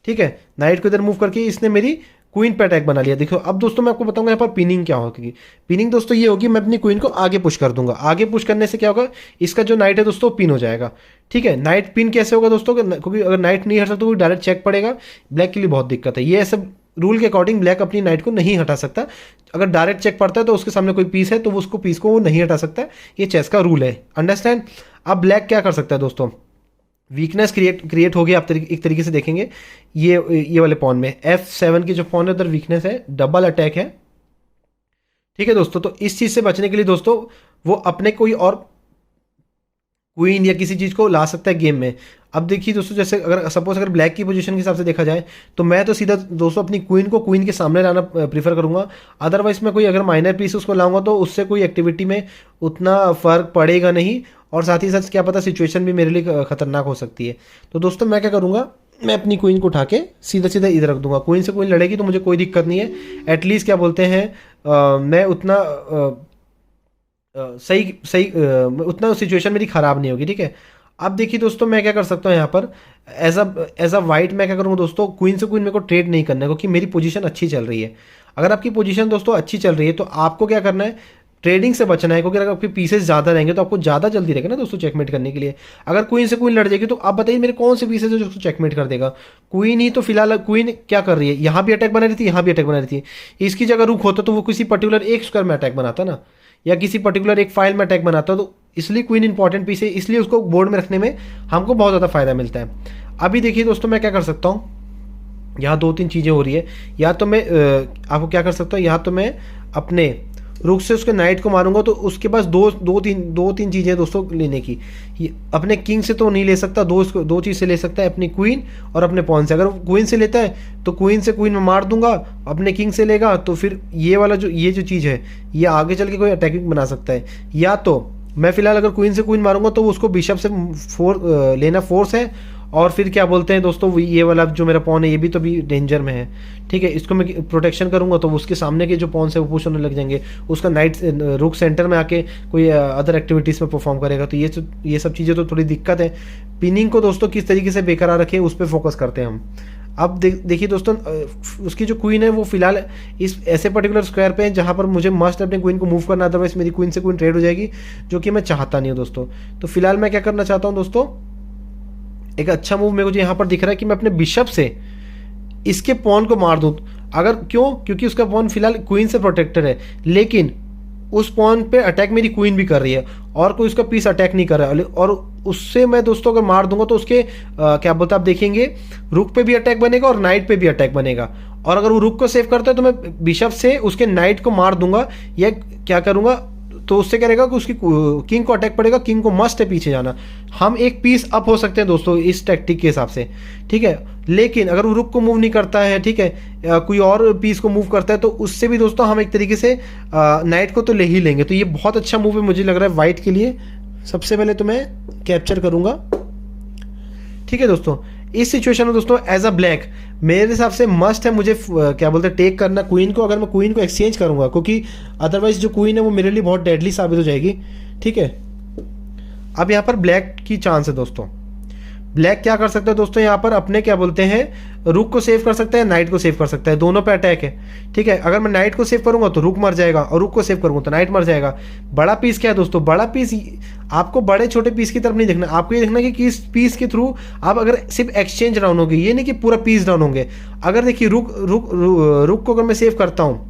ठीक है। नाइट को इधर मूव करके इसने मेरी क्वीन पे अटैक बना लिया। देखो अब दोस्तों मैं आपको बताऊंगा यहाँ पर पिनिंग क्या होगी। पिनिंग दोस्तों ये होगी, मैं अपनी क्वीन को आगे पुश कर दूंगा। आगे पुश करने से क्या होगा, इसका जो नाइट है दोस्तों पिन हो जाएगा, ठीक है। नाइट पिन कैसे होगा दोस्तों, क्योंकि अगर नाइट नहीं हट सकता तो डायरेक्ट चेक पड़ेगा, ब्लैक के लिए बहुत दिक्कत है। ये सब रूल के अकॉर्डिंग ब्लैक अपनी नाइट को नहीं हटा सकता। अगर डायरेक्ट चेक पड़ता है तो उसके सामने कोई पीस है तो उसको पीस को वो नहीं हटा सकता। ये चेस का रूल है, अंडरस्टैंड। अब ब्लैक क्या कर सकता है दोस्तों, वीकनेस क्रिएट हो गया। आप एक तरीके से देखेंगे ये वाले पॉन में F7 की जो पॉन है उधर वीकनेस है, डबल अटैक है, ठीक है दोस्तों। तो इस चीज़ से बचने के लिए दोस्तों वो अपने कोई और क्वीन या किसी चीज़ को ला सकता है गेम में। अब देखिए दोस्तों, जैसे अगर सपोज अगर ब्लैक की पोजीशन के हिसाब से देखा जाए तो मैं तो सीधा दोस्तों अपनी क्वीन को क्वीन के सामने लाना प्रीफर करूंगा। अदरवाइज मैं कोई अगर माइनर पीस उसको लाऊंगा तो उससे कोई एक्टिविटी में उतना फर्क पड़ेगा नहीं, और साथ ही साथ क्या पता सिचुएशन भी मेरे लिए खतरनाक हो सकती है। तो दोस्तों मैं क्या करूंगा, मैं अपनी क्वीन को उठा के सीधा सीधा इधर रख दूंगा। क्वीन से क्वीन लड़ेगी तो मुझे कोई दिक्कत नहीं है, एटलीस्ट क्या बोलते हैं मैं उतना उतना सिचुएशन मेरी ख़राब नहीं होगी, ठीक है। अब देखिए दोस्तों मैं क्या कर सकता हूँ यहाँ पर, एज अ वाइट मैं क्या करूँगा दोस्तों, क्वीन से क्वीन मेरे को ट्रेड नहीं करना है क्योंकि मेरी पोजीशन अच्छी चल रही है। अगर आपकी पोजीशन दोस्तों अच्छी चल रही है तो आपको क्या करना है, ट्रेडिंग से बचना है, क्योंकि अगर आपके पीसेस ज़्यादा रहेंगे तो आपको ज़्यादा जल्दी रहेगा ना दोस्तों चेकमेट करने के लिए। अगर क्वीन से क्वीन लड़ जाएगी तो आप बताइए मेरे कौन से पीसेस है जो उसको चेकमेट कर देगा, क्वीन ही। तो फिलहाल क्वीन क्या कर रही है, यहाँ भी अटैक बना रही थी, यहाँ भी अटैक बना रही थी। इसकी जगह रुक होता तो वो किसी पर्टिकुलर एक स्क्वायर में अटैक बनाता ना, या किसी पर्टिकुलर एक फाइल में अटैक बनाता। तो इसलिए क्वीन इंपॉर्टेंट पीस है, इसलिए उसको बोर्ड में रखने में हमको बहुत ज़्यादा फायदा मिलता है। अभी देखिए दोस्तों मैं क्या कर सकता हूँ, यहाँ दो तीन चीज़ें हो रही है। या तो मैं आपको क्या कर सकता हूँ, यहाँ तो मैं अपने रुक से उसके नाइट को मारूंगा तो उसके पास दो तीन चीज़ें दोस्तों लेने की। अपने किंग से तो नहीं ले सकता, दो चीज़ से ले सकता है, अपनी क्वीन और अपने पॉन से। अगर क्वीन से लेता है तो क्वीन से क्वीन में मार दूंगा, अपने किंग से लेगा तो फिर ये जो चीज़ है ये आगे चल के कोई अटैकिंग बना सकता है। या तो मैं फिलहाल अगर क्वीन से क्वीन मारूंगा तो उसको बिशप से लेना फोर्स है, और फिर क्या बोलते हैं दोस्तों ये वाला जो मेरा पॉन है ये भी तो भी डेंजर में है, ठीक है। इसको मैं प्रोटेक्शन करूंगा तो उसके सामने के जो पॉन्स है वो पुश होने लग जाएंगे, उसका नाइट रुक सेंटर में आके कोई अदर एक्टिविटीज़ में परफॉर्म करेगा। तो ये सब चीज़ें तो थोड़ी दिक्कत है। पिनिंग को दोस्तों किस तरीके से बेकरार रखें उस पर फोकस करते हैं हम। अब देखिए दोस्तों उसकी जो क्वीन है वो फिलहाल इस ऐसे पर्टिकुलर स्क्वायर पे है जहाँ पर मुझे मस्ट अपने क्वीन को मूव करना, अदरवाइज मेरी क्वीन से क्वीन ट्रेड हो जाएगी, जो कि मैं चाहता नहीं हूँ दोस्तों। तो फिलहाल मैं क्या करना चाहता हूँ दोस्तों, एक अच्छा मूव मेरे को यहाँ पर दिख रहा है कि मैं अपने बिशप से इसके पॉन को मार दूँ। अगर क्योंकि उसका पॉन फिलहाल क्वीन से प्रोटेक्टर है, लेकिन उस पॉन पे अटैक मेरी क्वीन भी कर रही है और कोई उसका पीस अटैक नहीं कर रहा है। और उससे मैं दोस्तों अगर मार दूंगा तो उसके क्या बोलते हैं आप देखेंगे, रुक पे भी अटैक बनेगा और नाइट पे भी अटैक बनेगा। और अगर वो रुक को सेव करता है तो मैं बिशप से उसके नाइट को मार दूंगा, या क्या करूंगा तो उससे क्या रहेगा कि उसकी किंग को अटैक पड़ेगा। किंग को मस्ट है पीछे जाना। हम एक पीस अप हो सकते हैं दोस्तों इस टैक्टिक के हिसाब से, ठीक है। लेकिन अगर वो रुक को मूव नहीं करता है, ठीक है, कोई और पीस को मूव करता है तो उससे भी दोस्तों हम एक तरीके से नाइट को तो ले ही लेंगे। तो ये बहुत अच्छा मूव है मुझे लग रहा है वाइट के लिए। सबसे पहले तो मैं कैप्चर करूंगा, ठीक है दोस्तों। इस सिचुएशन में दोस्तों एज अ ब्लैक मेरे हिसाब से मस्ट है मुझे क्या बोलते हैं टेक करना क्वीन को। अगर मैं क्वीन को एक्सचेंज करूंगा, क्योंकि अदरवाइज जो क्वीन है वो मेरे लिए बहुत डेडली साबित हो जाएगी, ठीक है। अब यहाँ पर ब्लैक की चांस है दोस्तों। ब्लैक क्या कर सकता है दोस्तों, यहाँ पर अपने क्या बोलते हैं रुक को सेव कर सकता है, नाइट को सेव कर सकता है, दोनों पे अटैक है, ठीक है। अगर मैं नाइट को सेव करूंगा तो रुक मर जाएगा, और रुक को सेव करूंगा तो नाइट मर जाएगा। बड़ा पीस क्या है दोस्तों, बड़ा पीस आपको बड़े छोटे पीस की तरफ नहीं देखना, आपको ये देखना कि किस पीस के थ्रू आप अगर सिर्फ एक्सचेंज डाउन होगी, ये नहीं कि पूरा पीस डाउन होंगे। अगर देखिए रुक को अगर मैं सेव करता हूँ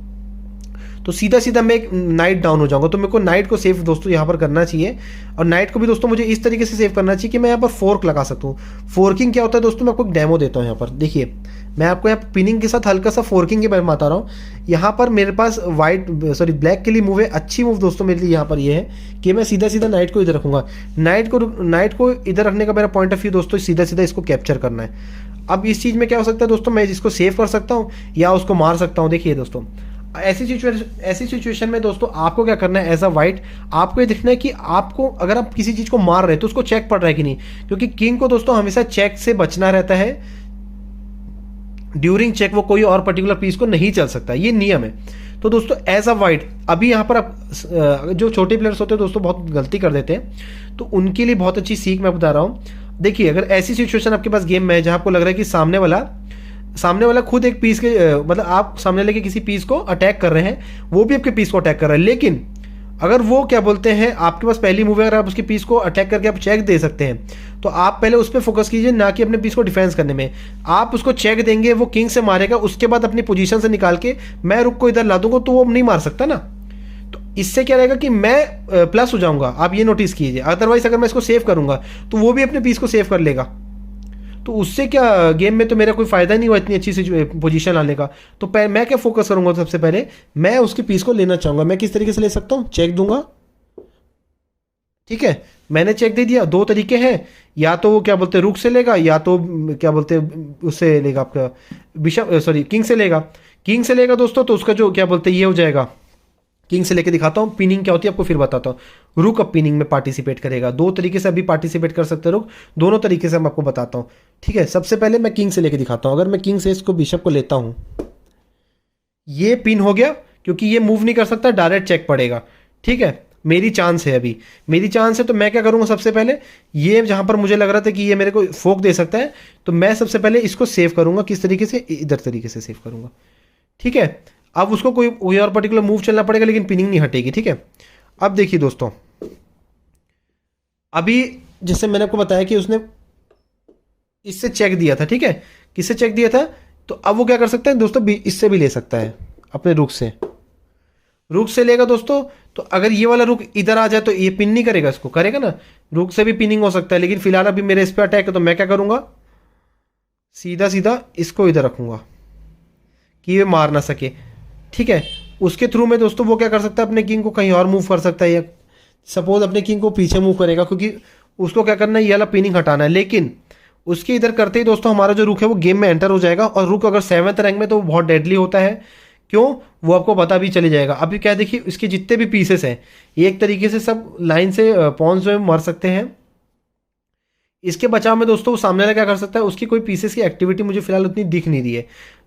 तो सीधा सीधा मैं एक नाइट डाउन हो जाऊंगा। तो मेरे को नाइट को सेव दोस्तों यहाँ पर करना चाहिए, और नाइट को भी दोस्तों मुझे इस तरीके से सेव करना चाहिए कि मैं यहाँ पर फोर्क लगा सकूँ। फोर्किंग क्या होता है दोस्तों, मैं आपको एक डेमो देता हूँ। यहाँ पर देखिए मैं आपको यहाँ पिनिंग के साथ हल्का सा फोर्किंग के बारे में बता रहा हूँ। यहाँ पर मेरे पास ब्लैक के लिए मूव है, अच्छी मूव दोस्तों मेरे लिए यहाँ पर ये है कि मैं सीधा सीधा नाइट को इधर रखूंगा। नाइट को इधर रखने का मेरा पॉइंट ऑफ व्यू दोस्तों सीधा सीधा इसको कैप्चर करना है। अब इस चीज़ में क्या हो सकता है दोस्तों, मैं इसको सेव कर सकता हूँ या उसको मार सकता हूँ। देखिए दोस्तों ऐसी सिचुएशन में दोस्तों आपको क्या करना है, एज अ वाइट आपको ये देखना है कि आपको अगर आप किसी चीज को मार रहे हैं तो उसको चेक पड़ रहा है कि नहीं, क्योंकि किंग को दोस्तों हमेशा चेक से बचना रहता है। ड्यूरिंग चेक वो कोई और पर्टिकुलर पीस को नहीं चल सकता, ये नियम है। तो दोस्तों एज अ वाइट अभी यहाँ पर आप जो छोटे प्लेयर्स होते हैं दोस्तों बहुत गलती कर देते हैं, तो उनके लिए बहुत अच्छी सीख मैं बता रहा हूँ। देखिए अगर ऐसी सिचुएशन आपके पास गेम में है जहाँ आपको लग रहा है कि सामने वाला खुद एक पीस के मतलब आप सामने लेके किसी पीस को अटैक कर रहे हैं, वो भी आपके पीस को अटैक कर रहा है, लेकिन अगर वो क्या बोलते हैं आपके पास पहली मूव है, अगर आप उसके पीस को अटैक करके आप चेक दे सकते हैं, तो आप पहले उस पर फोकस कीजिए, ना कि अपने पीस को डिफेंस करने में। आप उसको चेक देंगे, वो किंग से मारेगा, उसके बाद अपनी पोजीशन से निकाल के मैं रुक को इधर ला दूंगा, तो वो नहीं मार सकता ना। तो इससे क्या रहेगा कि मैं प्लस हो जाऊंगा, आप ये नोटिस कीजिए। अदरवाइज अगर मैं इसको सेव करूंगा तो वो भी अपने पीस को सेव कर लेगा, तो उससे क्या गेम में तो मेरा कोई फायदा नहीं हुआ इतनी अच्छी सी पोजीशन लाने का। तो मैं क्या फोकस करूंगा, सबसे पहले मैं उसके पीस को लेना चाहूंगा। मैं किस तरीके से ले सकता हूं, चेक दूंगा, ठीक है, मैंने चेक दे दिया। दो तरीके हैं, या तो वो क्या बोलते हैं रुक से लेगा, या तो क्या बोलते हैं उससे लेगा आपका बिशप, सॉरी किंग से लेगा। किंग से लेगा दोस्तों तो उसका जो क्या बोलते हैं ये हो जाएगा, किंग से लेके दिखाता हूँ पिनिंग क्या होती है आपको फिर बताता हूँ। रुक अब पिनिंग में पार्टिसिपेट करेगा, दो तरीके से अभी पार्टिसिपेट कर सकते हैं रुक, दोनों तरीके से मैं आपको बताता हूँ, ठीक है। सबसे पहले मैं किंग से लेके दिखाता हूँ। अगर मैं किंग से इसको बिशप को लेता हूँ, ये पिन हो गया, क्योंकि ये मूव नहीं कर सकता, डायरेक्ट चेक पड़ेगा, ठीक है। मेरी चांस है, अभी मेरी चांस है, तो मैं क्या करूंगा, सबसे पहले ये जहां पर मुझे लग रहा था कि ये मेरे को फोक दे सकता है, तो मैं सबसे पहले इसको सेव करूंगा। किस तरीके से, इधर तरीके से सेव करूंगा, ठीक है। अब उसको कोई और पर्टिकुलर मूव चलना पड़ेगा, लेकिन पिनिंग नहीं हटेगी, ठीक है। अब देखिए दोस्तों, अभी जैसे मैंने आपको बताया कि उसने इससे चेक दिया था, ठीक है, किससे चेक दिया था, तो अब वो क्या कर सकता है दोस्तों, इससे भी ले सकता है, अपने रुक से। रुक से लेगा दोस्तों, तो अगर ये वाला रुक इधर आ जाए तो ये पिन नहीं करेगा, इसको करेगा ना, रुक से भी पिनिंग हो सकता है। लेकिन फिलहाल अभी मेरे इस पे अटैक है, तो मैं क्या करूंगा, सीधा सीधा इसको इधर रखूंगा कि ये मार ना सके, ठीक है। उसके थ्रू में दोस्तों वो क्या कर सकता है, अपने किंग को कहीं और मूव कर सकता है, या सपोज अपने किंग को पीछे मूव करेगा, क्योंकि उसको क्या करना है, ये वाला पिनिंग हटाना है। लेकिन उसके इधर करते ही दोस्तों हमारा जो रुक है वो गेम में एंटर हो जाएगा, और रुक अगर 7th रैंक में तो वो बहुत डेडली होता है। क्यों, वो आपको पता भी चली जाएगा। अभी क्या देखिए, इसके जितने भी पीसेस हैं एक तरीके से सब लाइन से पॉन्स में मर सकते हैं। इसके बचाव में दोस्तों सामने वाला क्या कर सकता है, उसकी कोई पीसेस की एक्टिविटी मुझे फिलहाल उतनी दिख नहीं रही है।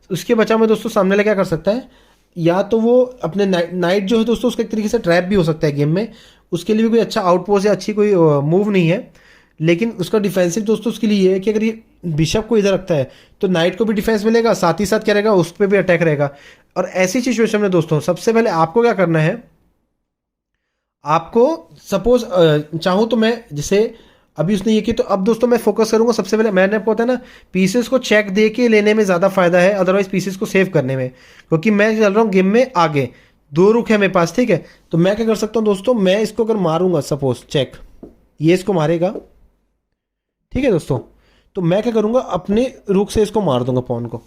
उसके बचाव में दोस्तों सामने वाला क्या कर सकता है, या तो वो अपने नाइट जो है दोस्तों उसका एक तरीके से ट्रैप भी हो सकता है गेम में, उसके लिए भी कोई अच्छा आउटपोस्ट या अच्छी कोई मूव नहीं है। लेकिन उसका डिफेंसिव दोस्तों उसके लिए ये है कि अगर ये बिशप को इधर रखता है तो नाइट को भी डिफेंस मिलेगा, साथ ही साथ क्या रहेगा, उस पर भी अटैक रहेगा। और ऐसी सिचुएशन में दोस्तों सबसे पहले आपको क्या करना है, आपको सपोज चाहूँ तो मैं जैसे अभी उसने ये किया, तो अब दोस्तों मैं फोकस करूंगा सबसे पहले, मैंने आपको बताया ना पीसेस को चेक दे के लेने में ज़्यादा फायदा है, अदरवाइज पीसेस को सेव करने में, क्योंकि मैं चल रहा हूँ गेम में आगे, दो रुक है मेरे पास, ठीक है। तो मैं क्या कर सकता हूँ दोस्तों, मैं इसको अगर मारूंगा सपोज चेक, ये इसको मारेगा, ठीक है दोस्तों, तो मैं क्या करूंगा, अपने रुक से इसको मार दूंगा पॉन को।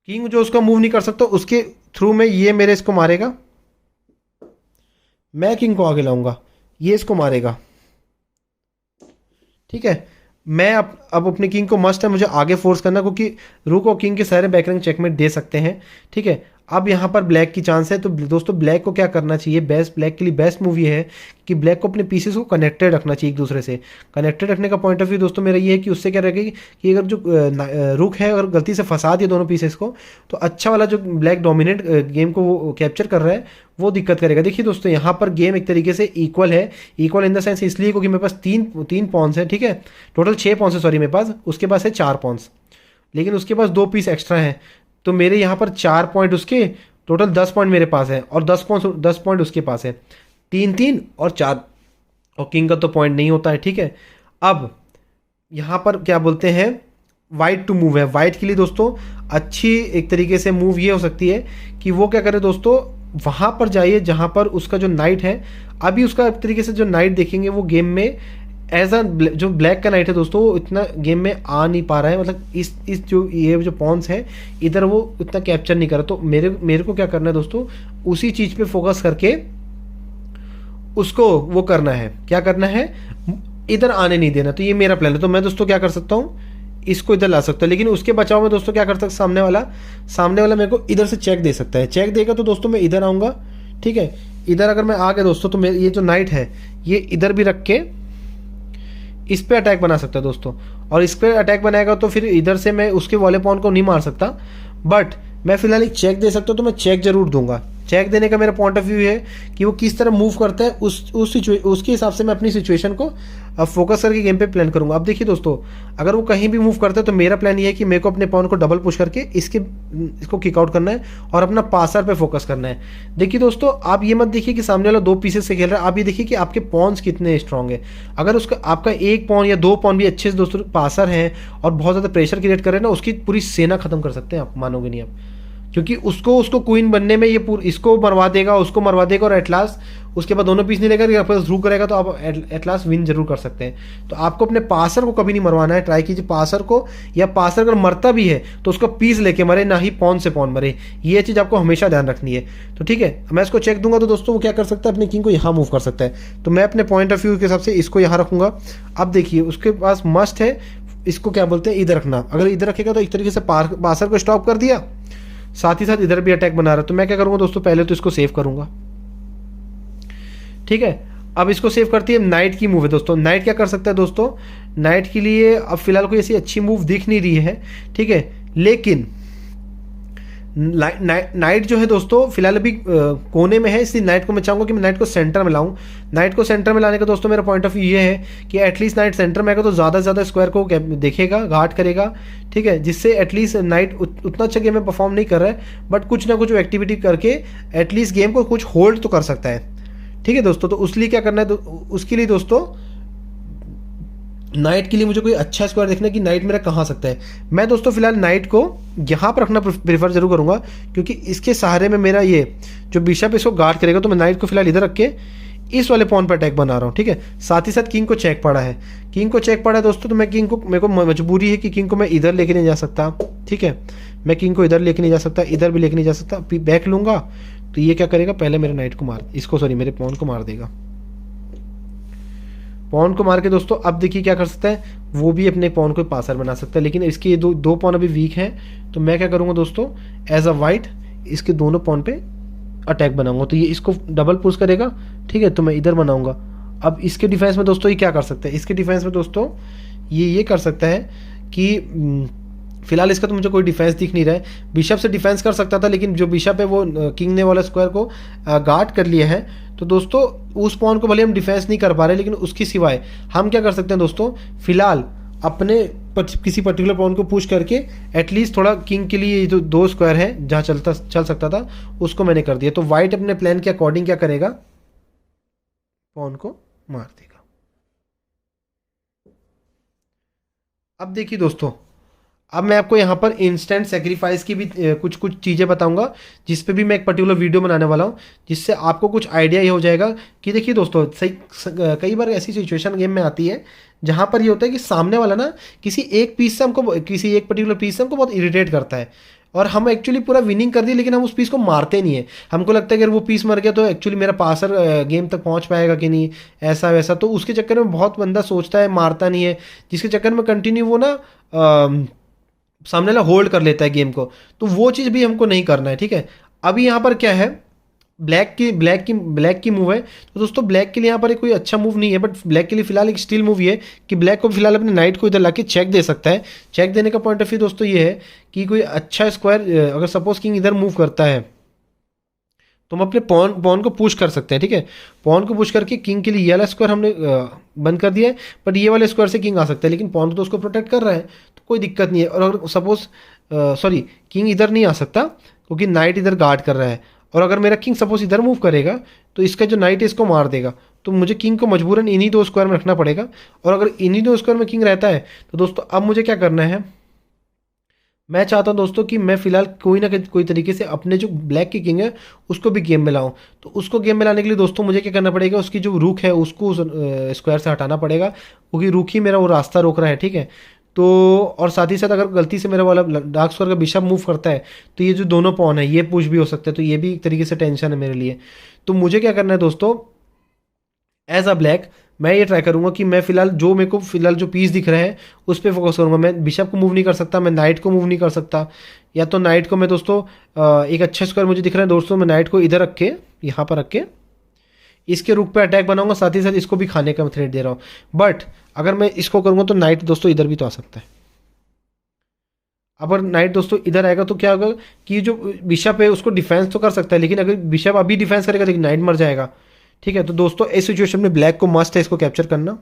किंग जो उसका मूव नहीं कर सकता, उसके थ्रू में ये मेरे इसको मारेगा, मैं किंग को आगे लाऊंगा, ये इसको मारेगा, ठीक है। मैं अब अपने किंग को मस्ट है मुझे आगे फोर्स करना, क्योंकि रुक और किंग के सारे बैकरैंक चेकमेट दे सकते हैं, ठीक है। अब यहाँ पर ब्लैक की चांस है, तो दोस्तों ब्लैक को क्या करना चाहिए, ब्लैक के लिए बेस्ट मूव ये है कि ब्लैक को अपने पीसेस को कनेक्टेड रखना चाहिए एक दूसरे से। कनेक्टेड रखने का पॉइंट ऑफ व्यू दोस्तों मेरा ये है कि उससे क्या रहेगा कि अगर जो रुक है अगर गलती से फंसा दिया दोनों पीसेस को, तो अच्छा वाला जो ब्लैक डोमिनेट गेम को वो कैप्चर कर रहा है वो दिक्कत करेगा। देखिए दोस्तों यहाँ पर गेम एक तरीके से इक्वल है, इक्वल इन द सेंस इसलिए क्योंकि मेरे पास तीन पॉन्स है, ठीक है, टोटल 6 पॉन्स है, सॉरी मेरे पास, उसके पास है 4 पॉन्स, लेकिन उसके पास 2 पीस एक्स्ट्रा हैं, तो मेरे यहाँ पर 4 पॉइंट उसके, टोटल 10 पॉइंट मेरे पास है, और 10 पॉइंट उसके पास है, 3 और 4, और किंग का तो पॉइंट नहीं होता है, ठीक है। अब यहाँ पर क्या बोलते हैं, वाइट टू मूव है, वाइट के लिए दोस्तों अच्छी एक तरीके से मूव ये हो सकती है कि वो क्या करे दोस्तों, वहाँ पर जाइए जहाँ पर उसका जो नाइट है, अभी उसका एक तरीके से जो नाइट देखेंगे वो गेम में एज अ जो ब्लैक का नाइट है दोस्तों वो इतना गेम में आ नहीं पा रहा है, मतलब इस जो ये जो पॉन्स है इधर वो इतना कैप्चर नहीं कर रहा। तो मेरे को क्या करना है दोस्तों, उसी चीज़ पे फोकस करके उसको वो करना है, क्या करना है, इधर आने नहीं देना। तो ये मेरा प्लान है। तो मैं दोस्तों क्या कर सकता हूँ, इसको इधर ला सकता है, लेकिन उसके बचाव में दोस्तों क्या कर सकता है, सामने वाला मेरे को इधर से चेक दे सकता है। चेक देगा तो दोस्तों मैं इधर आऊँगा, ठीक है। इधर अगर मैं आ गया दोस्तों तो मेरे ये जो नाइट है ये इधर भी रख के इस पे अटैक बना सकता है दोस्तों, और इस पे अटैक बनाएगा तो फिर इधर से मैं उसके वाले पॉन को नहीं मार सकता, बट मैं फिलहाल एक चेक दे सकता हूँ, तो मैं चेक जरूर दूंगा। चेक देने का मेरा पॉइंट ऑफ व्यू है कि वो किस तरह मूव करता है, उसके हिसाब से मैं अपनी सिचुएशन को फोकस करके गेम पे प्लान करूंगा। अब देखिए दोस्तों, अगर वो कहीं भी मूव करता है तो मेरा प्लान ये है कि मेरे को अपने पॉन को डबल पुश करके इसको किक आउट करना है और अपना पासर पे फोकस करना है। देखिए दोस्तों, आप ये मत देखिए कि सामने वाला 2 पीसेस से खेल रहा है, आप ये देखिए कि आपके पॉन्स कितने स्ट्रांग है। अगर उसका आपका एक पॉन या 2 पॉन भी अच्छे से दोस्तों पासर हैं और बहुत ज़्यादा प्रेशर क्रिएट कर रहे हैं ना, उसकी पूरी सेना खत्म कर सकते हैं आप, मानोगे नहीं आप। क्योंकि उसको क्वीन बनने में ये इसको मरवा देगा, उसको मरवा देगा, और एट लास्ट उसके बाद दोनों पीस नहीं लेगा, आपके पास रू करेगा तो आप एट लास्ट विन जरूर कर सकते हैं। तो आपको अपने पासर को कभी नहीं मरवाना है, ट्राई कीजिए पासर को, या पासर अगर मरता भी है तो उसका पीस लेके मरे, ना ही पॉन से पॉन मरे। ये चीज़ आपको हमेशा ध्यान रखनी है। तो ठीक है, मैं इसको चेक दूंगा तो दोस्तों वो क्या कर सकता है, अपनी किंग को यहाँ मूव कर सकता है। तो मैं अपने पॉइंट ऑफ व्यू के हिसाब से इसको यहाँ रखूंगा। अब देखिए उसके पास मस्ट है, इसको क्या बोलते हैं, इधर रखना। अगर इधर रखेगा तो एक तरीके से पासर को स्टॉप कर दिया, साथ ही साथ इधर भी अटैक बना रहा है। तो मैं क्या करूंगा दोस्तों, पहले तो इसको सेव करूंगा, ठीक है। अब इसको सेव करती है, नाइट की मूव है दोस्तों। नाइट क्या कर सकता है दोस्तों, नाइट के लिए अब फिलहाल कोई ऐसी अच्छी मूव दिख नहीं रही है, ठीक है। लेकिन नाइट जो है दोस्तों फिलहाल अभी कोने में है, इसलिए नाइट को मैं चाहूंगा कि मैं नाइट को सेंटर में लाऊं। नाइट को सेंटर में लाने का दोस्तों मेरा पॉइंट ऑफ व्यू ये है कि एटलीस्ट नाइट सेंटर में आएगा तो ज़्यादा से ज़्यादा स्क्वायर को देखेगा, गार्ड करेगा, ठीक है। जिससे एटलीस्ट नाइट उतना अच्छा गेम में परफॉर्म नहीं कर रहा है, बट कुछ ना कुछ एक्टिविटी करके एटलीस्ट गेम को कुछ होल्ड तो कर सकता है, ठीक है दोस्तों। तो उसके लिए क्या करना है, उसके लिए दोस्तों नाइट के लिए मुझे कोई अच्छा स्क्वायर देखना है कि नाइट मेरा कहाँ सकता है। मैं दोस्तों फिलहाल नाइट को यहाँ पर रखना प्रेफर जरूर करूँगा, क्योंकि इसके सहारे में मेरा ये जो बिशप इसको गार्ड करेगा। तो मैं नाइट को फिलहाल इधर रख के इस वाले पॉन पर अटैक बना रहा हूँ, ठीक है। साथ ही साथ किंग को चेक पड़ा है, दोस्तों। तो मैं किंग को, मेरे को मजबूरी है कि किंग को मैं इधर लेके नहीं जा सकता, ठीक है। मैं किंग को इधर लेके नहीं जा सकता, इधर भी लेके नहीं जा सकता। बैक लूंगा तो ये क्या करेगा, पहले मेरे नाइट को मेरे पॉन को मार देगा। पॉन को मार के दोस्तों अब देखिए क्या कर सकता है, वो भी अपने पॉन को पासर बना सकता है। लेकिन इसके ये दो पॉन अभी वीक हैं, तो मैं क्या करूँगा दोस्तों, एज अ वाइट इसके दोनों पॉन पे अटैक बनाऊंगा। तो ये इसको डबल पुश करेगा, ठीक है। तो मैं इधर बनाऊंगा। अब इसके डिफेंस में दोस्तों ये क्या कर सकता है, इसके डिफेंस में दोस्तों ये कर सकता है कि फिलहाल इसका तो मुझे कोई डिफेंस दिख नहीं रहा है। बिशप से डिफेंस कर सकता था, लेकिन जो बिशप है वो किंग ने वाला स्क्वायर को गार्ड कर लिया है। तो दोस्तों उस पॉन को भले हम डिफेंस नहीं कर पा रहे, लेकिन उसकी सिवाय हम क्या कर सकते हैं दोस्तों, फिलहाल अपने किसी पर्टिकुलर पॉन को पुश करके एटलीस्ट थोड़ा किंग के लिए जो 2 स्क्वायर है जहाँ चल सकता था उसको मैंने कर दिया। तो वाइट अपने प्लान के अकॉर्डिंग क्या करेगा, पॉन को मार देगा। अब देखिए दोस्तों, अब मैं आपको यहाँ पर इंस्टेंट सेक्रीफाइस की भी कुछ चीज़ें बताऊंगा, जिस पे भी मैं एक पर्टिकुलर वीडियो बनाने वाला हूँ, जिससे आपको कुछ आइडिया ये हो जाएगा कि देखिए दोस्तों, कई बार ऐसी सिचुएशन गेम में आती है जहाँ पर ये होता है कि सामने वाला ना किसी एक पर्टिकुलर पीस से हमको बहुत इरिटेट करता है, और हम एक्चुअली पूरा विनिंग कर दिए, लेकिन हम उस पीस को मारते नहीं है। हमको लगता है कि अगर वो पीस मर गया तो एक्चुअली मेरा पासर गेम तक पहुंच पाएगा कि नहीं, ऐसा वैसा। तो उसके चक्कर में बहुत बंदा सोचता है, मारता नहीं है, जिसके चक्कर में कंटिन्यू वो ना सामने वाला होल्ड कर लेता है गेम को। तो वो चीज़ भी हमको नहीं करना है, ठीक है। अभी यहाँ पर क्या है, ब्लैक की मूव है। तो दोस्तों ब्लैक के लिए यहाँ पर कोई अच्छा मूव नहीं है, बट ब्लैक के लिए फिलहाल एक स्टील मूव ये है कि ब्लैक को फिलहाल अपने नाइट को इधर लाके चेक दे सकता है। चेक देने का पॉइंट ऑफ व्यू दोस्तों ये है कि कोई अच्छा स्क्वायर, अगर सपोज किंग इधर मूव करता है तो हम अपने पॉन को पुश कर सकते हैं, ठीक है। पॉन को पुश करके किंग के लिए ये वाला स्क्वायर हमने बंद कर दिया है, बट ये वाले स्क्वायर से किंग आ सकता है, लेकिन पॉन तो उसको प्रोटेक्ट कर रहा है, तो कोई दिक्कत नहीं है। और अगर सपोज किंग इधर नहीं आ सकता क्योंकि नाइट इधर गार्ड कर रहा है, और अगर मेरा किंग सपोज इधर मूव करेगा तो इसका जो नाइट है इसको मार देगा। तो मुझे किंग को मजबूरन इन्हीं 2 स्क्वायर में रखना पड़ेगा, और अगर इन्हीं 2 स्क्वायर में किंग रहता है तो दोस्तों अब मुझे क्या करना है, मैं चाहता हूं दोस्तों कि मैं फिलहाल कोई ना कोई तरीके से अपने जो ब्लैक की किंग है उसको भी गेम में लाऊं। तो उसको गेम में लाने के लिए दोस्तों मुझे क्या करना पड़ेगा, उसकी जो रूक है उसको स्क्वायर से हटाना पड़ेगा, क्योंकि रूक ही मेरा वो रास्ता रोक रहा है, ठीक है। तो और साथ ही साथ अगर गलती से मेरा वाला डार्क स्क्वायर का बिशप मूव करता है तो ये जो दोनों पॉन है ये पुश भी हो सकते हैं, तो ये भी एक तरीके से टेंशन है मेरे लिए। तो मुझे क्या करना है दोस्तों, एज अ ब्लैक मैं ये ट्राई करूंगा कि मैं फिलहाल जो मेरे को फिलहाल जो पीस दिख रहे हैं उस पर फोकस करूंगा। मैं बिशप को मूव नहीं कर सकता, मैं नाइट को मूव नहीं कर सकता। या तो नाइट को मैं दोस्तों एक अच्छा स्क्वायर मुझे दिख रहा है दोस्तों, मैं नाइट को इधर रख के, यहाँ पर रख के इसके रुख पे अटैक बनाऊंगा, साथ ही साथ इसको भी खाने का थ्रेड दे रहा हूँ। बट अगर मैं इसको करूंगा तो नाइट दोस्तों इधर भी तो आ सकता है। अगर नाइट दोस्तों इधर आएगा तो क्या होगा कि जो बिशप है उसको डिफेंस तो कर सकता है, लेकिन अगर बिशप अभी डिफेंस करेगा तो नाइट मर जाएगा। ठीक है, तो दोस्तों इस सिचुएशन में ब्लैक को मस्ट है इसको कैप्चर करना,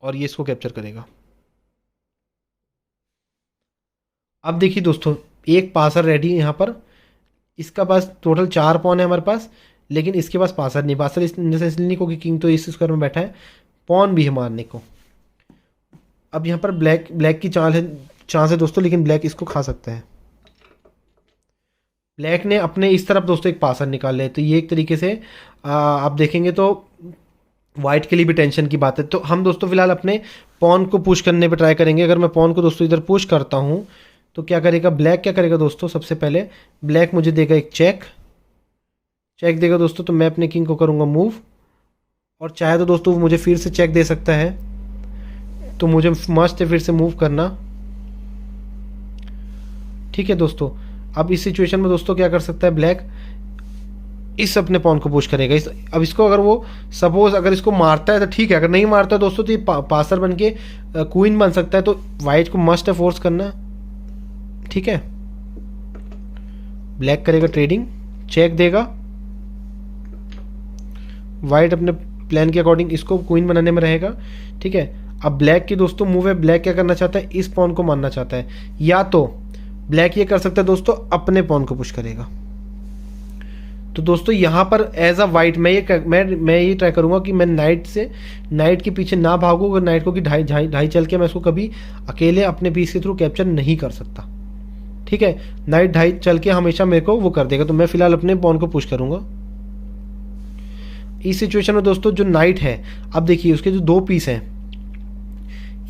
और ये इसको कैप्चर करेगा। अब देखिए दोस्तों, एक पासर रेडी है यहाँ पर। इसका पास टोटल 4 पॉन है हमारे पास, लेकिन इसके पास पासर नहीं। पासर इसलिए नहीं क्योंकि किंग तो इस स्क्वायर में बैठा है, पॉन भी है मारने को। अब यहाँ पर ब्लैक की चांस है दोस्तों, लेकिन ब्लैक इसको खा सकता है। ब्लैक ने अपने इस तरफ दोस्तों एक पासर निकाल लिया, तो ये एक तरीके से आप देखेंगे तो वाइट के लिए भी टेंशन की बात है। तो हम दोस्तों फिलहाल अपने पॉन को पुश करने पे ट्राई करेंगे। अगर मैं पॉन को दोस्तों इधर पुश करता हूँ तो क्या करेगा ब्लैक, क्या करेगा दोस्तों, सबसे पहले ब्लैक मुझे देगा एक चेक देगा दोस्तों। तो मैं अपने किंग को करूँगा मूव, और चाहे तो दोस्तों मुझे फिर से चेक दे सकता है, तो मुझे मस्ट है फिर से मूव करना। ठीक है दोस्तों, अब इस सिचुएशन में दोस्तों क्या कर सकता है ब्लैक, इस अपने पॉन को पुश करेगा। अब इसको अगर वो सपोज अगर इसको मारता है तो ठीक है, अगर नहीं मारता है दोस्तों तो ये पासर बन के क्वीन बन सकता है। तो वाइट को मस्ट है फोर्स करना। ठीक है, ब्लैक करेगा ट्रेडिंग, चेक देगा। वाइट अपने प्लान के अकॉर्डिंग इसको क्वीन बनाने में रहेगा। ठीक है, अब ब्लैक की दोस्तों मूव है, ब्लैक क्या करना चाहता है, इस पॉन को मारना चाहता है। या तो ब्लैक ये कर सकता है दोस्तों, अपने पॉन को पुश करेगा। तो दोस्तों यहाँ पर एज अ वाइट मैं ये ट्राई करूंगा कि मैं नाइट के पीछे ना भागूं। अगर नाइट को कि ढाई चल के मैं इसको कभी अकेले अपने पीस के थ्रू कैप्चर नहीं कर सकता। ठीक है, नाइट ढाई चल के हमेशा मेरे को वो कर देगा, तो मैं फिलहाल अपने पॉन को पुश करूंगा। इस सिचुएशन में दोस्तों जो नाइट है, अब देखिए उसके जो 2 पीस हैं,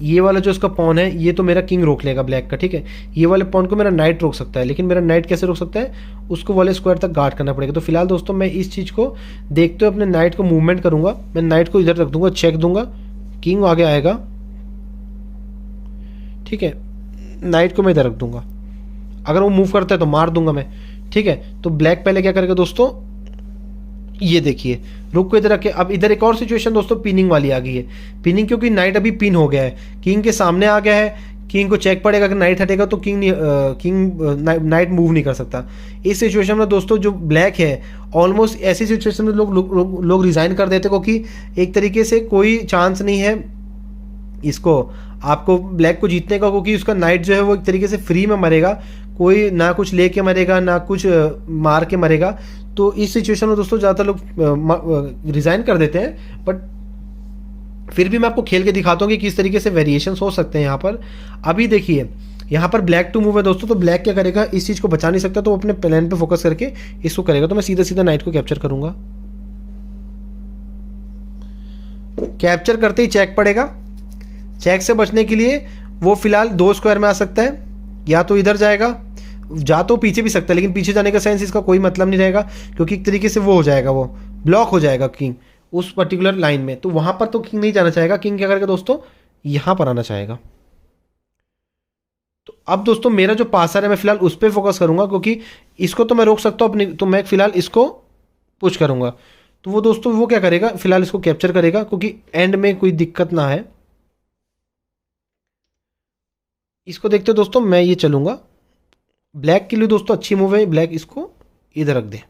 ये वाला जो इसका पॉन है ये तो मेरा किंग रोक लेगा ब्लैक का। ठीक है, ये वाले पॉन को मेरा नाइट रोक सकता है, लेकिन मेरा नाइट कैसे रोक सकता है, उसको वाले स्क्वायर तक गार्ड करना पड़ेगा। तो फिलहाल दोस्तों मैं इस चीज़ को देखते हुए अपने नाइट को मूवमेंट करूंगा। मैं नाइट को इधर रख दूंगा, चेक दूंगा, किंग आगे आएगा। ठीक है, नाइट को मैं इधर रख दूंगा, अगर वो मूव करता है तो मार दूंगा मैं। ठीक है, तो ब्लैक पहले क्या करेगा दोस्तों, ये देखिए रुक को इधर रखे। अब इधर एक और सिचुएशन दोस्तों पिनिंग वाली आ गई है। पिनिंग क्योंकि नाइट अभी पिन हो गया है, किंग के सामने आ गया है, किंग को चेक पड़ेगा। अगर नाइट हटेगा तो नाइट मूव नहीं कर सकता। इस सिचुएशन में दोस्तों जो ब्लैक है, ऑलमोस्ट ऐसी सिचुएशन में लोग रिजाइन कर देते, क्योंकि एक तरीके से कोई चांस नहीं है इसको आपको ब्लैक को जीतने का, क्योंकि उसका नाइट जो है वो एक तरीके से फ्री में मरेगा, कोई ना कुछ लेके मरेगा ना कुछ मार के मरेगा। तो इस सिचुएशन में दोस्तों ज़्यादातर लोग रिजाइन कर देते हैं, बट फिर भी मैं आपको खेल के दिखाता हूँ कि किस तरीके से वेरिएशंस हो सकते हैं यहाँ पर। अभी देखिए यहाँ पर ब्लैक टू मूव है दोस्तों, तो ब्लैक क्या करेगा, इस चीज़ को बचा नहीं सकता, तो वो अपने प्लान पे फोकस करके इसको करेगा। तो मैं सीधा सीधा नाइट को कैप्चर करूंगा। कैप्चर करते ही चेक पड़ेगा। चेक से बचने के लिए वो फिलहाल 2 स्क्वायर में आ सकता है, या तो इधर जाएगा, जा तो पीछे भी सकता है, लेकिन पीछे जाने का सेंस इसका कोई मतलब नहीं रहेगा, क्योंकि एक तरीके से वो हो जाएगा, वो ब्लॉक हो जाएगा किंग उस पर्टिकुलर लाइन में। तो वहां पर तो किंग नहीं जाना चाहेगा। किंग क्या करेगा दोस्तों, यहां पर आना चाहेगा। तो अब दोस्तों मेरा जो पासर है मैं फिलहाल उस पर फोकस करूंगा, क्योंकि इसको तो मैं रोक सकता हूं अपनी, तो मैं फिलहाल इसको पुश करूंगा। तो वो दोस्तों वो क्या करेगा, फिलहाल इसको कैप्चर करेगा, क्योंकि एंड में कोई दिक्कत ना है। इसको देखते दोस्तों मैं ये चलूंगा। ब्लैक के लिए दोस्तों अच्छी मूव है, ब्लैक इसको इधर रख दे।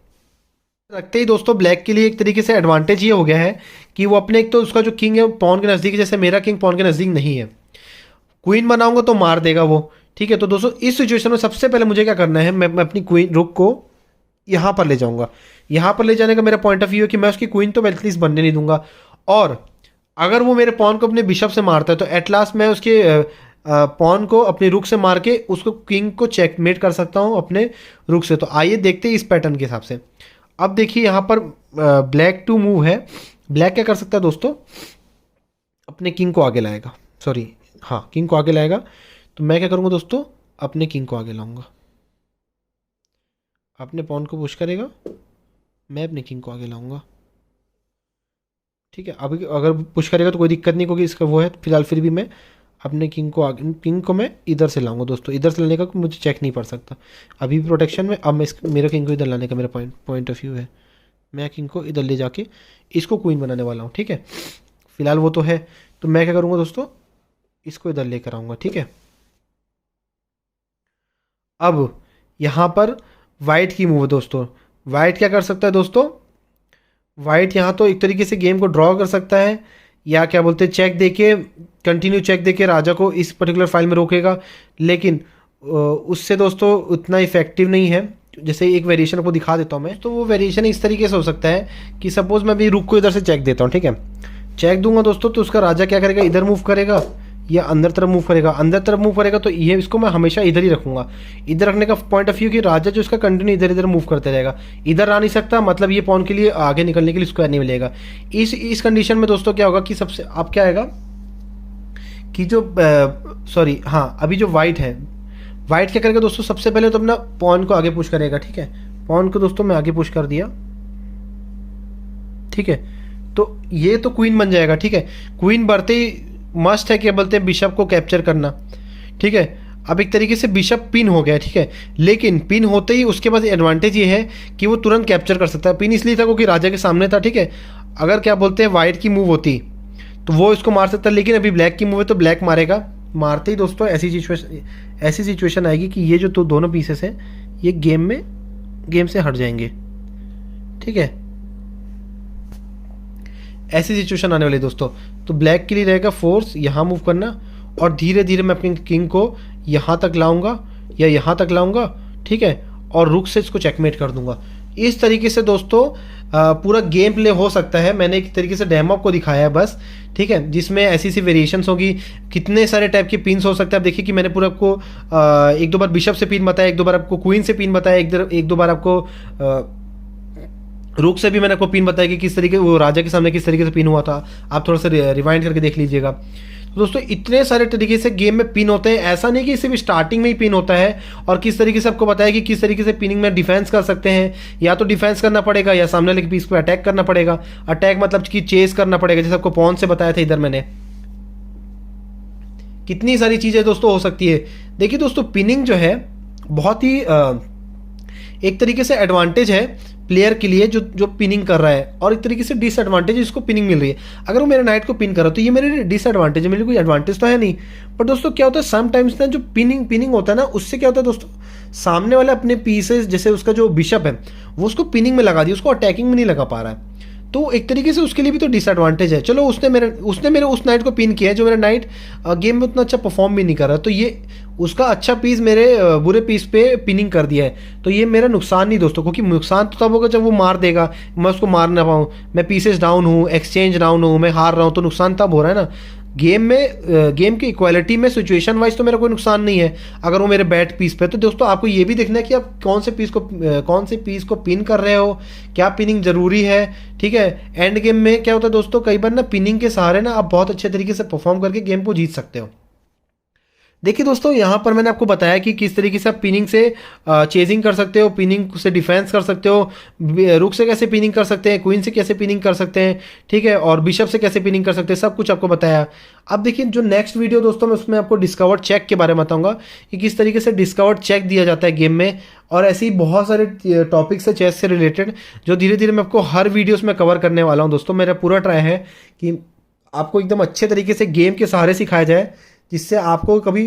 रखते ही दोस्तों ब्लैक के लिए एक तरीके से एडवांटेज ये हो गया है कि वो अपने, एक तो उसका जो किंग है पॉन के नज़दीक है, जैसे मेरा किंग पॉन के नज़दीक नहीं है। क्वीन बनाऊंगा तो मार देगा वो। ठीक है, तो दोस्तों इस सिचुएशन में सबसे पहले मुझे क्या करना है, मैं अपनी क्वीन रुक को यहाँ पर ले जाऊंगा। यहाँ पर ले जाने का मेरा पॉइंट ऑफ व्यू है कि मैं उसकी क्वीन तो एटलीस्ट बनने नहीं दूंगा, और अगर वो मेरे पॉन को अपने बिशप से मारता है तो एट लास्ट मैं उसके पॉन को अपनी रुक से मार के उसको किंग को चेकमेट कर सकता हूँ अपने रुक से। तो आइए देखते हैं इस पैटर्न के हिसाब से। अब देखिए यहाँ पर ब्लैक टू मूव है। ब्लैक क्या कर सकता है दोस्तों, अपने किंग को आगे लाएगा, सॉरी हाँ किंग को आगे लाएगा। तो मैं क्या करूँगा दोस्तों, अपने किंग को आगे लाऊंगा। अपने पॉन को पुश करेगा, मैं अपने किंग को आगे लाऊंगा। ठीक है, अभी अगर पुश करेगा तो कोई दिक्कत नहीं, क्योंकि इसका वो है। फिलहाल फिर भी मैं अपने किंग को मैं इधर से लाऊंगा दोस्तों, इधर से लाने का मुझे चेक नहीं पड़ सकता अभी भी प्रोटेक्शन में। अब मैं मेरा किंग को इधर लाने का मेरा पॉइंट ऑफ व्यू है। मैं किंग को इधर ले जाके इसको क्वीन बनाने वाला हूँ। ठीक है, फिलहाल वो तो है, तो मैं क्या करूँगा दोस्तों, इसको इधर लेकर आऊँगा। ठीक है, अब यहाँ पर वाइट की मूव है दोस्तों। वाइट क्या कर सकता है दोस्तों, वाइट यहाँ तो एक तरीके से गेम को ड्रॉ कर सकता है, या क्या बोलते हैं चेक देके, कंटिन्यू चेक देके राजा को इस पर्टिकुलर फाइल में रोकेगा। लेकिन उससे दोस्तों उतना इफेक्टिव नहीं है। जैसे एक वेरिएशन आपको दिखा देता हूँ मैं, तो वो वेरिएशन इस तरीके से हो सकता है कि सपोज मैं अभी रुक को इधर से चेक देता हूँ। ठीक है, चेक दूंगा दोस्तों, तो उसका राजा क्या करेगा, इधर मूव करेगा या अंदर तरफ मूव करेगा। अंदर तरफ मूव करेगा तो ये इसको मैं हमेशा इधर ही रखूंगा। इधर रखने का पॉइंट ऑफ व्यू कि राजा जो इसका कंटिन्यू इधर इधर मूव करते रहेगा, इधर आ नहीं सकता, मतलब ये पॉन के लिए आगे निकलने के लिए स्क्वायर नहीं मिलेगा। इस कंडीशन में दोस्तों क्या होगा कि सबसे अब क्या आएगा कि जो सॉरी हाँ, अभी जो वाइट है, वाइट क्या करेगा दोस्तों, सबसे पहले तो अपना पॉन को आगे पुश करेगा। ठीक है, पॉन को दोस्तों मैं आगे पुश कर दिया। ठीक है, तो ये तो क्वीन बन जाएगा। ठीक है, क्वीन बढ़ते ही मस्ट है क्या बोलते हैं बिशप को कैप्चर करना। ठीक है, अब एक तरीके से बिशप पिन हो गया। ठीक है, लेकिन पिन होते ही उसके पास एडवांटेज ये है कि वो तुरंत कैप्चर कर सकता है। पिन इसलिए था क्योंकि राजा के सामने था। ठीक है, अगर क्या बोलते हैं वाइट की मूव होती तो वो इसको मार सकता है, लेकिन अभी ब्लैक की मूव है तो ब्लैक मारेगा। मारते ही दोस्तों ऐसी सिचुएशन आएगी कि ये जो तो दोनों पीसेस हैं ये गेम से हट जाएंगे। ठीक है, ऐसी सिचुएशन आने वाली है दोस्तों। तो ब्लैक के लिए रहेगा फोर्स यहाँ मूव करना, और धीरे धीरे मैं अपने किंग को यहाँ तक लाऊंगा या यहाँ तक लाऊंगा। ठीक है, और रुक से इसको चेकमेट कर दूंगा। इस तरीके से दोस्तों पूरा गेम प्ले हो सकता है। मैंने एक तरीके से डेमो आपको दिखाया है बस। ठीक है, जिसमें ऐसी सी वेरिएशंस होगी, कितने सारे टाइप के पिन्स हो सकते हैं। आप देखिए कि मैंने पूरा आपको एक दो बार बिशप से पिन बताया, एक दो बार आपको क्वीन से पिन बताया, एक दो बार आपको रुक से भी मैंने आपको पिन बताया कि किस तरीके वो राजा के सामने किस तरीके से पिन हुआ था। आप थोड़ा सा रिवाइंड करके देख लीजिएगा। तो दोस्तों इतने सारे तरीके से गेम में पिन होते हैं, ऐसा नहीं कि सिर्फ स्टार्टिंग में ही पिन होता है। और किस तरीके से आपको बताया कि किस तरीके से पिनिंग में डिफेंस कर सकते हैं, या तो डिफेंस करना पड़ेगा या सामने वाले पीस को अटैक करना पड़ेगा। अटैक मतलब कि चेस करना पड़ेगा, जैसे आपको पॉन से बताया था इधर मैंने। कितनी सारी चीजें दोस्तों हो सकती है। देखिए दोस्तों पिनिंग जो है बहुत ही एक तरीके से एडवांटेज है प्लेयर के लिए जो पिनिंग कर रहा है, और एक तरीके से डिसएडवांटेज इसको पिनिंग मिल रही है। अगर वो मेरे नाइट को पिन कर रहा है तो ये मेरे डिसएडवांटेज है, मेरे कोई एडवांटेज तो है नहीं। पर दोस्तों क्या होता है समटाइम्स ना, जो पिनिंग होता है ना, उससे क्या होता है दोस्तों, सामने वाले अपने पीसेस जैसे उसका जो बिशप है वो उसको पिनिंग में लगा दिया, उसको अटैकिंग में नहीं लगा पा रहा है। तो एक तरीके से उसके लिए भी तो डिसएडवांटेज है। चलो उसने मेरे उस नाइट को पिन किया है जो मेरा नाइट गेम में उतना अच्छा परफॉर्म भी नहीं कर रहा, तो ये उसका अच्छा पीस मेरे बुरे पीस पे पिनिंग कर दिया है। तो ये मेरा नुकसान नहीं दोस्तों, क्योंकि नुकसान तो तब होगा जब वो मार देगा, मैं उसको मार ना पाऊँ, मैं पीसेस डाउन हूँ, एक्सचेंज डाउन हूँ, मैं हार रहा हूँ, तो नुकसान तब हो रहा है ना। गेम की इक्वालिटी में सिचुएशन वाइज तो मेरा कोई नुकसान नहीं है अगर वो मेरे बैट पीस पे। तो दोस्तों आपको ये भी देखना है कि आप कौन से पीस को पिन कर रहे हो, क्या पिनिंग जरूरी है। ठीक है, एंड गेम में क्या होता है दोस्तों, कई बार ना पिनिंग के सहारे ना आप बहुत अच्छे तरीके से परफॉर्म करके गेम को जीत सकते हो। देखिए दोस्तों यहाँ पर मैंने आपको बताया कि किस तरीके से आप पिनिंग से चेजिंग कर सकते हो, पिनिंग से डिफेंस कर सकते हो, रुक से कैसे पिनिंग कर सकते हैं, क्वीन से कैसे पिनिंग कर सकते हैं। ठीक है, और बिशप से कैसे पिनिंग कर सकते हैं, सब कुछ आपको बताया। अब देखिए जो नेक्स्ट वीडियो दोस्तों मैं उसमें आपको डिस्कवर चेक के बारे में बताऊंगा कि किस तरीके से डिस्कवर चेक दिया जाता है गेम में, और ऐसे ही बहुत सारे टॉपिक्स है चेस से रिलेटेड जो धीरे धीरे मैं आपको हर वीडियोस में कवर करने वाला हूँ। दोस्तों मेरा पूरा ट्राई है कि आपको एकदम अच्छे तरीके से गेम के सहारे सिखाया जाए, जिससे आपको कभी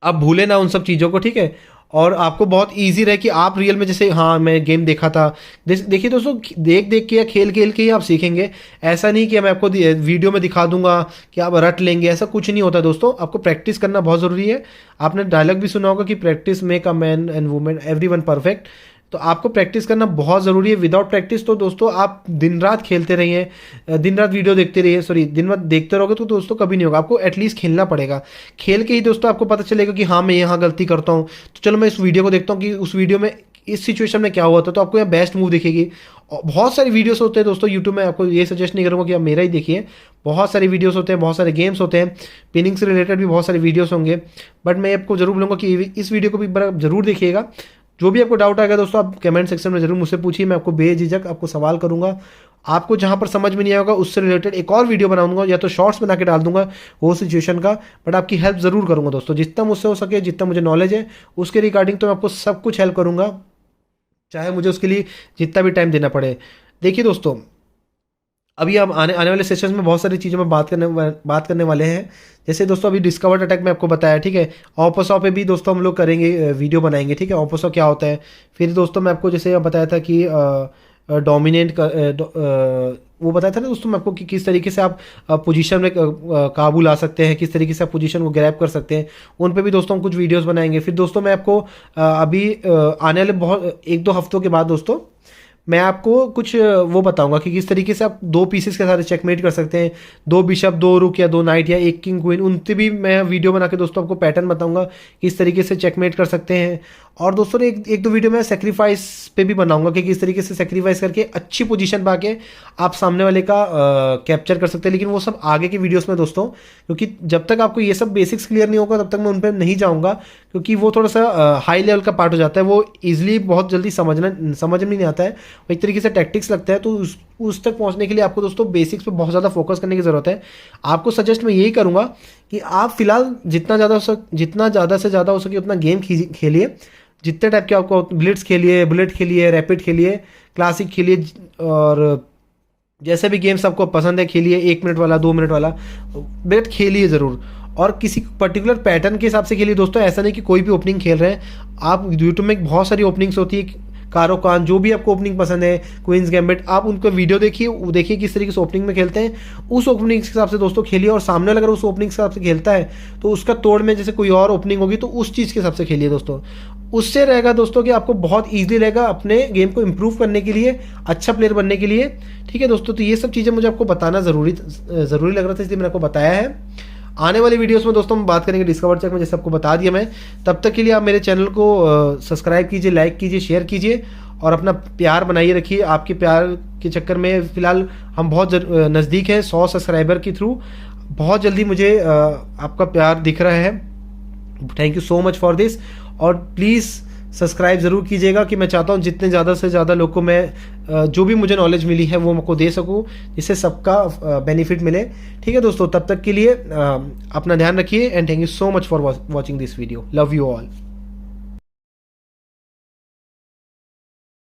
आप भूले ना उन सब चीज़ों को। ठीक है, और आपको बहुत इजी रहे कि आप रियल में जैसे हाँ मैं गेम देखा था। देखिए दोस्तों देख देख के या खेल खेल के ही आप सीखेंगे। ऐसा नहीं कि मैं आपको वीडियो में दिखा दूंगा कि आप रट लेंगे, ऐसा कुछ नहीं होता दोस्तों। आपको प्रैक्टिस करना बहुत ज़रूरी है। आपने डायलॉग भी सुना होगा कि practice make a man and women everyone perfect. तो आपको प्रैक्टिस करना बहुत ज़रूरी है। विदाउट प्रैक्टिस तो दोस्तों आप दिन रात खेलते रहिए, दिन रात वीडियो देखते रहिए, दिन रात देखते रहोगे तो दोस्तों कभी नहीं होगा। आपको एटलीस्ट खेलना पड़ेगा। खेल के ही दोस्तों आपको पता चलेगा कि हाँ मैं यहाँ गलती करता हूँ, तो चलो मैं इस वीडियो को देखता हूँ कि उस वीडियो में इस सिचुएशन में क्या हुआ था, तो आपको यहाँ बेस्ट मूव दिखेगी। बहुत सारे वीडियोस होते हैं दोस्तों यूट्यूब में, आपको ये सजेस्ट नहीं करूँगा कि आप मेरा ही देखिए। बहुत सारे वीडियोस होते हैं, बहुत सारे गेम्स होते हैं, पिनिंग से रिलेटेड भी बहुत सारे वीडियोस होंगे। बट मैं आपको जरूर बोलूँगा कि इस वीडियो को भी जरूर देखिएगा। जो भी आपको डाउट आएगा दोस्तों आप कमेंट सेक्शन में जरूर मुझसे पूछिए, मैं आपको बेझिझक आपको सवाल करूंगा। आपको जहाँ पर समझ में नहीं आएगा उससे रिलेटेड एक और वीडियो बना दूंगा, या तो शॉर्ट्स बना के डाल दूंगा वो सिचुएशन का, बट आपकी हेल्प ज़रूर करूँगा दोस्तों, जितना मुझसे हो सके, जितना मुझे नॉलेज है उसके रिगार्डिंग तो मैं आपको सब कुछ हेल्प करूँगा, चाहे मुझे उसके लिए जितना भी टाइम देना पड़े। देखिए दोस्तों, अभी हम आने आने वाले सेशंस में बहुत सारी चीज़ों में बात करने वाले हैं। जैसे दोस्तों अभी डिस्कवर्ड अटैक में आपको बताया, ठीक है। ऑपोसॉ पे भी दोस्तों हम लोग करेंगे, वीडियो बनाएंगे, ठीक है। ऑपोसॉ क्या होता है, फिर दोस्तों मैं आपको जैसे बताया था कि डोमिनेट वो बताया था ना दोस्तों मैं आपको कि किस तरीके से आप पोजीशन में काबू ला सकते हैं, किस तरीके से आप पोजीशन को ग्रैब कर सकते हैं, उन पे भी दोस्तों हम कुछ वीडियोस बनाएंगे। फिर दोस्तों मैं आपको अभी आने वाले बहुत 1-2 हफ्तों के बाद दोस्तों मैं आपको कुछ वो बताऊंगा कि किस तरीके से आप 2 पीसेस के साथ चेकमेट कर सकते हैं, 2 बिशप, 2 रुक या 2 नाइट या 1 किंग क्वीन, उनसे भी मैं वीडियो बना के दोस्तों आपको पैटर्न बताऊंगा किस तरीके से चेकमेट कर सकते हैं। और दोस्तों एक दो वीडियो में सेक्रीफाइस पे भी बनाऊंगा कि किस तरीके से सेक्रीफाइस करके अच्छी पोजीशन पा के आप सामने वाले का कैप्चर कर सकते हैं। लेकिन वो सब आगे के वीडियोस में दोस्तों, क्योंकि जब तक आपको ये सब बेसिक्स क्लियर नहीं होगा तब तक मैं उन पर नहीं जाऊँगा, क्योंकि वो थोड़ा सा हाई लेवल का पार्ट हो जाता है, वो ईजिली बहुत जल्दी समझ में नहीं आता है, वो एक तरीके से टैक्टिक्स लगता है। तो उस तक पहुंचने के लिए आपको दोस्तों बेसिक्स पे बहुत ज़्यादा फोकस करने की ज़रूरत है। आपको सजेस्ट मैं यही करूँगा कि आप फिलहाल जितना ज़्यादा से ज़्यादा हो सके उतना गेम खेलिए, जितने टाइप के आपको ब्लिट्स खेलिए, बुलेट खेलिए, रैपिड खेलिए, क्लासिक खेलिए, और जैसे भी गेम्स आपको पसंद है खेलिए, 1 मिनट वाला, 2 मिनट वाला, बट खेलिए ज़रूर। और किसी पर्टिकुलर पैटर्न के हिसाब से खेलिए दोस्तों, ऐसा नहीं कि कोई भी ओपनिंग खेल रहे हैं आप। यूट्यूब में बहुत सारी ओपनिंग्स होती है, कारो कान, जो भी आपको ओपनिंग पसंद है, क्वींस गैम्बिट, आप उनका वीडियो देखिए किस तरीके से ओपनिंग में खेलते हैं, उस ओपनिंग के हिसाब से दोस्तों खेलिए। और सामने वाला अगर उस ओपनिंग के हिसाब से खेलता है तो उसका तोड़ में जैसे कोई और ओपनिंग होगी तो उस चीज़ के हिसाब से खेलिए दोस्तों। उससे रहेगा दोस्तों कि आपको बहुत ईजिली रहेगा अपने गेम को इम्प्रूव करने के लिए, अच्छा प्लेयर बनने के लिए, ठीक है दोस्तों। तो ये सब चीज़ें मुझे आपको बताना ज़रूरी लग रहा था, इसलिए मैंने आपको बताया है। आने वाली वीडियोस में दोस्तों हम बात करेंगे डिस्कवर चेक में, जैसे आपको बता दिया मैं। तब तक के लिए आप मेरे चैनल को सब्सक्राइब कीजिए, लाइक कीजिए, शेयर कीजिए और अपना प्यार बनाइए रखिए। आपके प्यार के चक्कर में फ़िलहाल हम बहुत नज़दीक हैं 100 सब्सक्राइबर के थ्रू। बहुत जल्दी मुझे आपका प्यार दिख रहा है। Thank you so much for this. और प्लीज़ सब्सक्राइब ज़रूर कीजिएगा कि मैं चाहता हूँ जितने ज़्यादा से ज़्यादा लोग को मैं जो भी मुझे नॉलेज मिली है वो मैं को दे सकूँ, जिससे सबका बेनिफिट मिले। ठीक है दोस्तों, तब तक के लिए अपना ध्यान रखिए and thank you so much for watching this video. Love you all.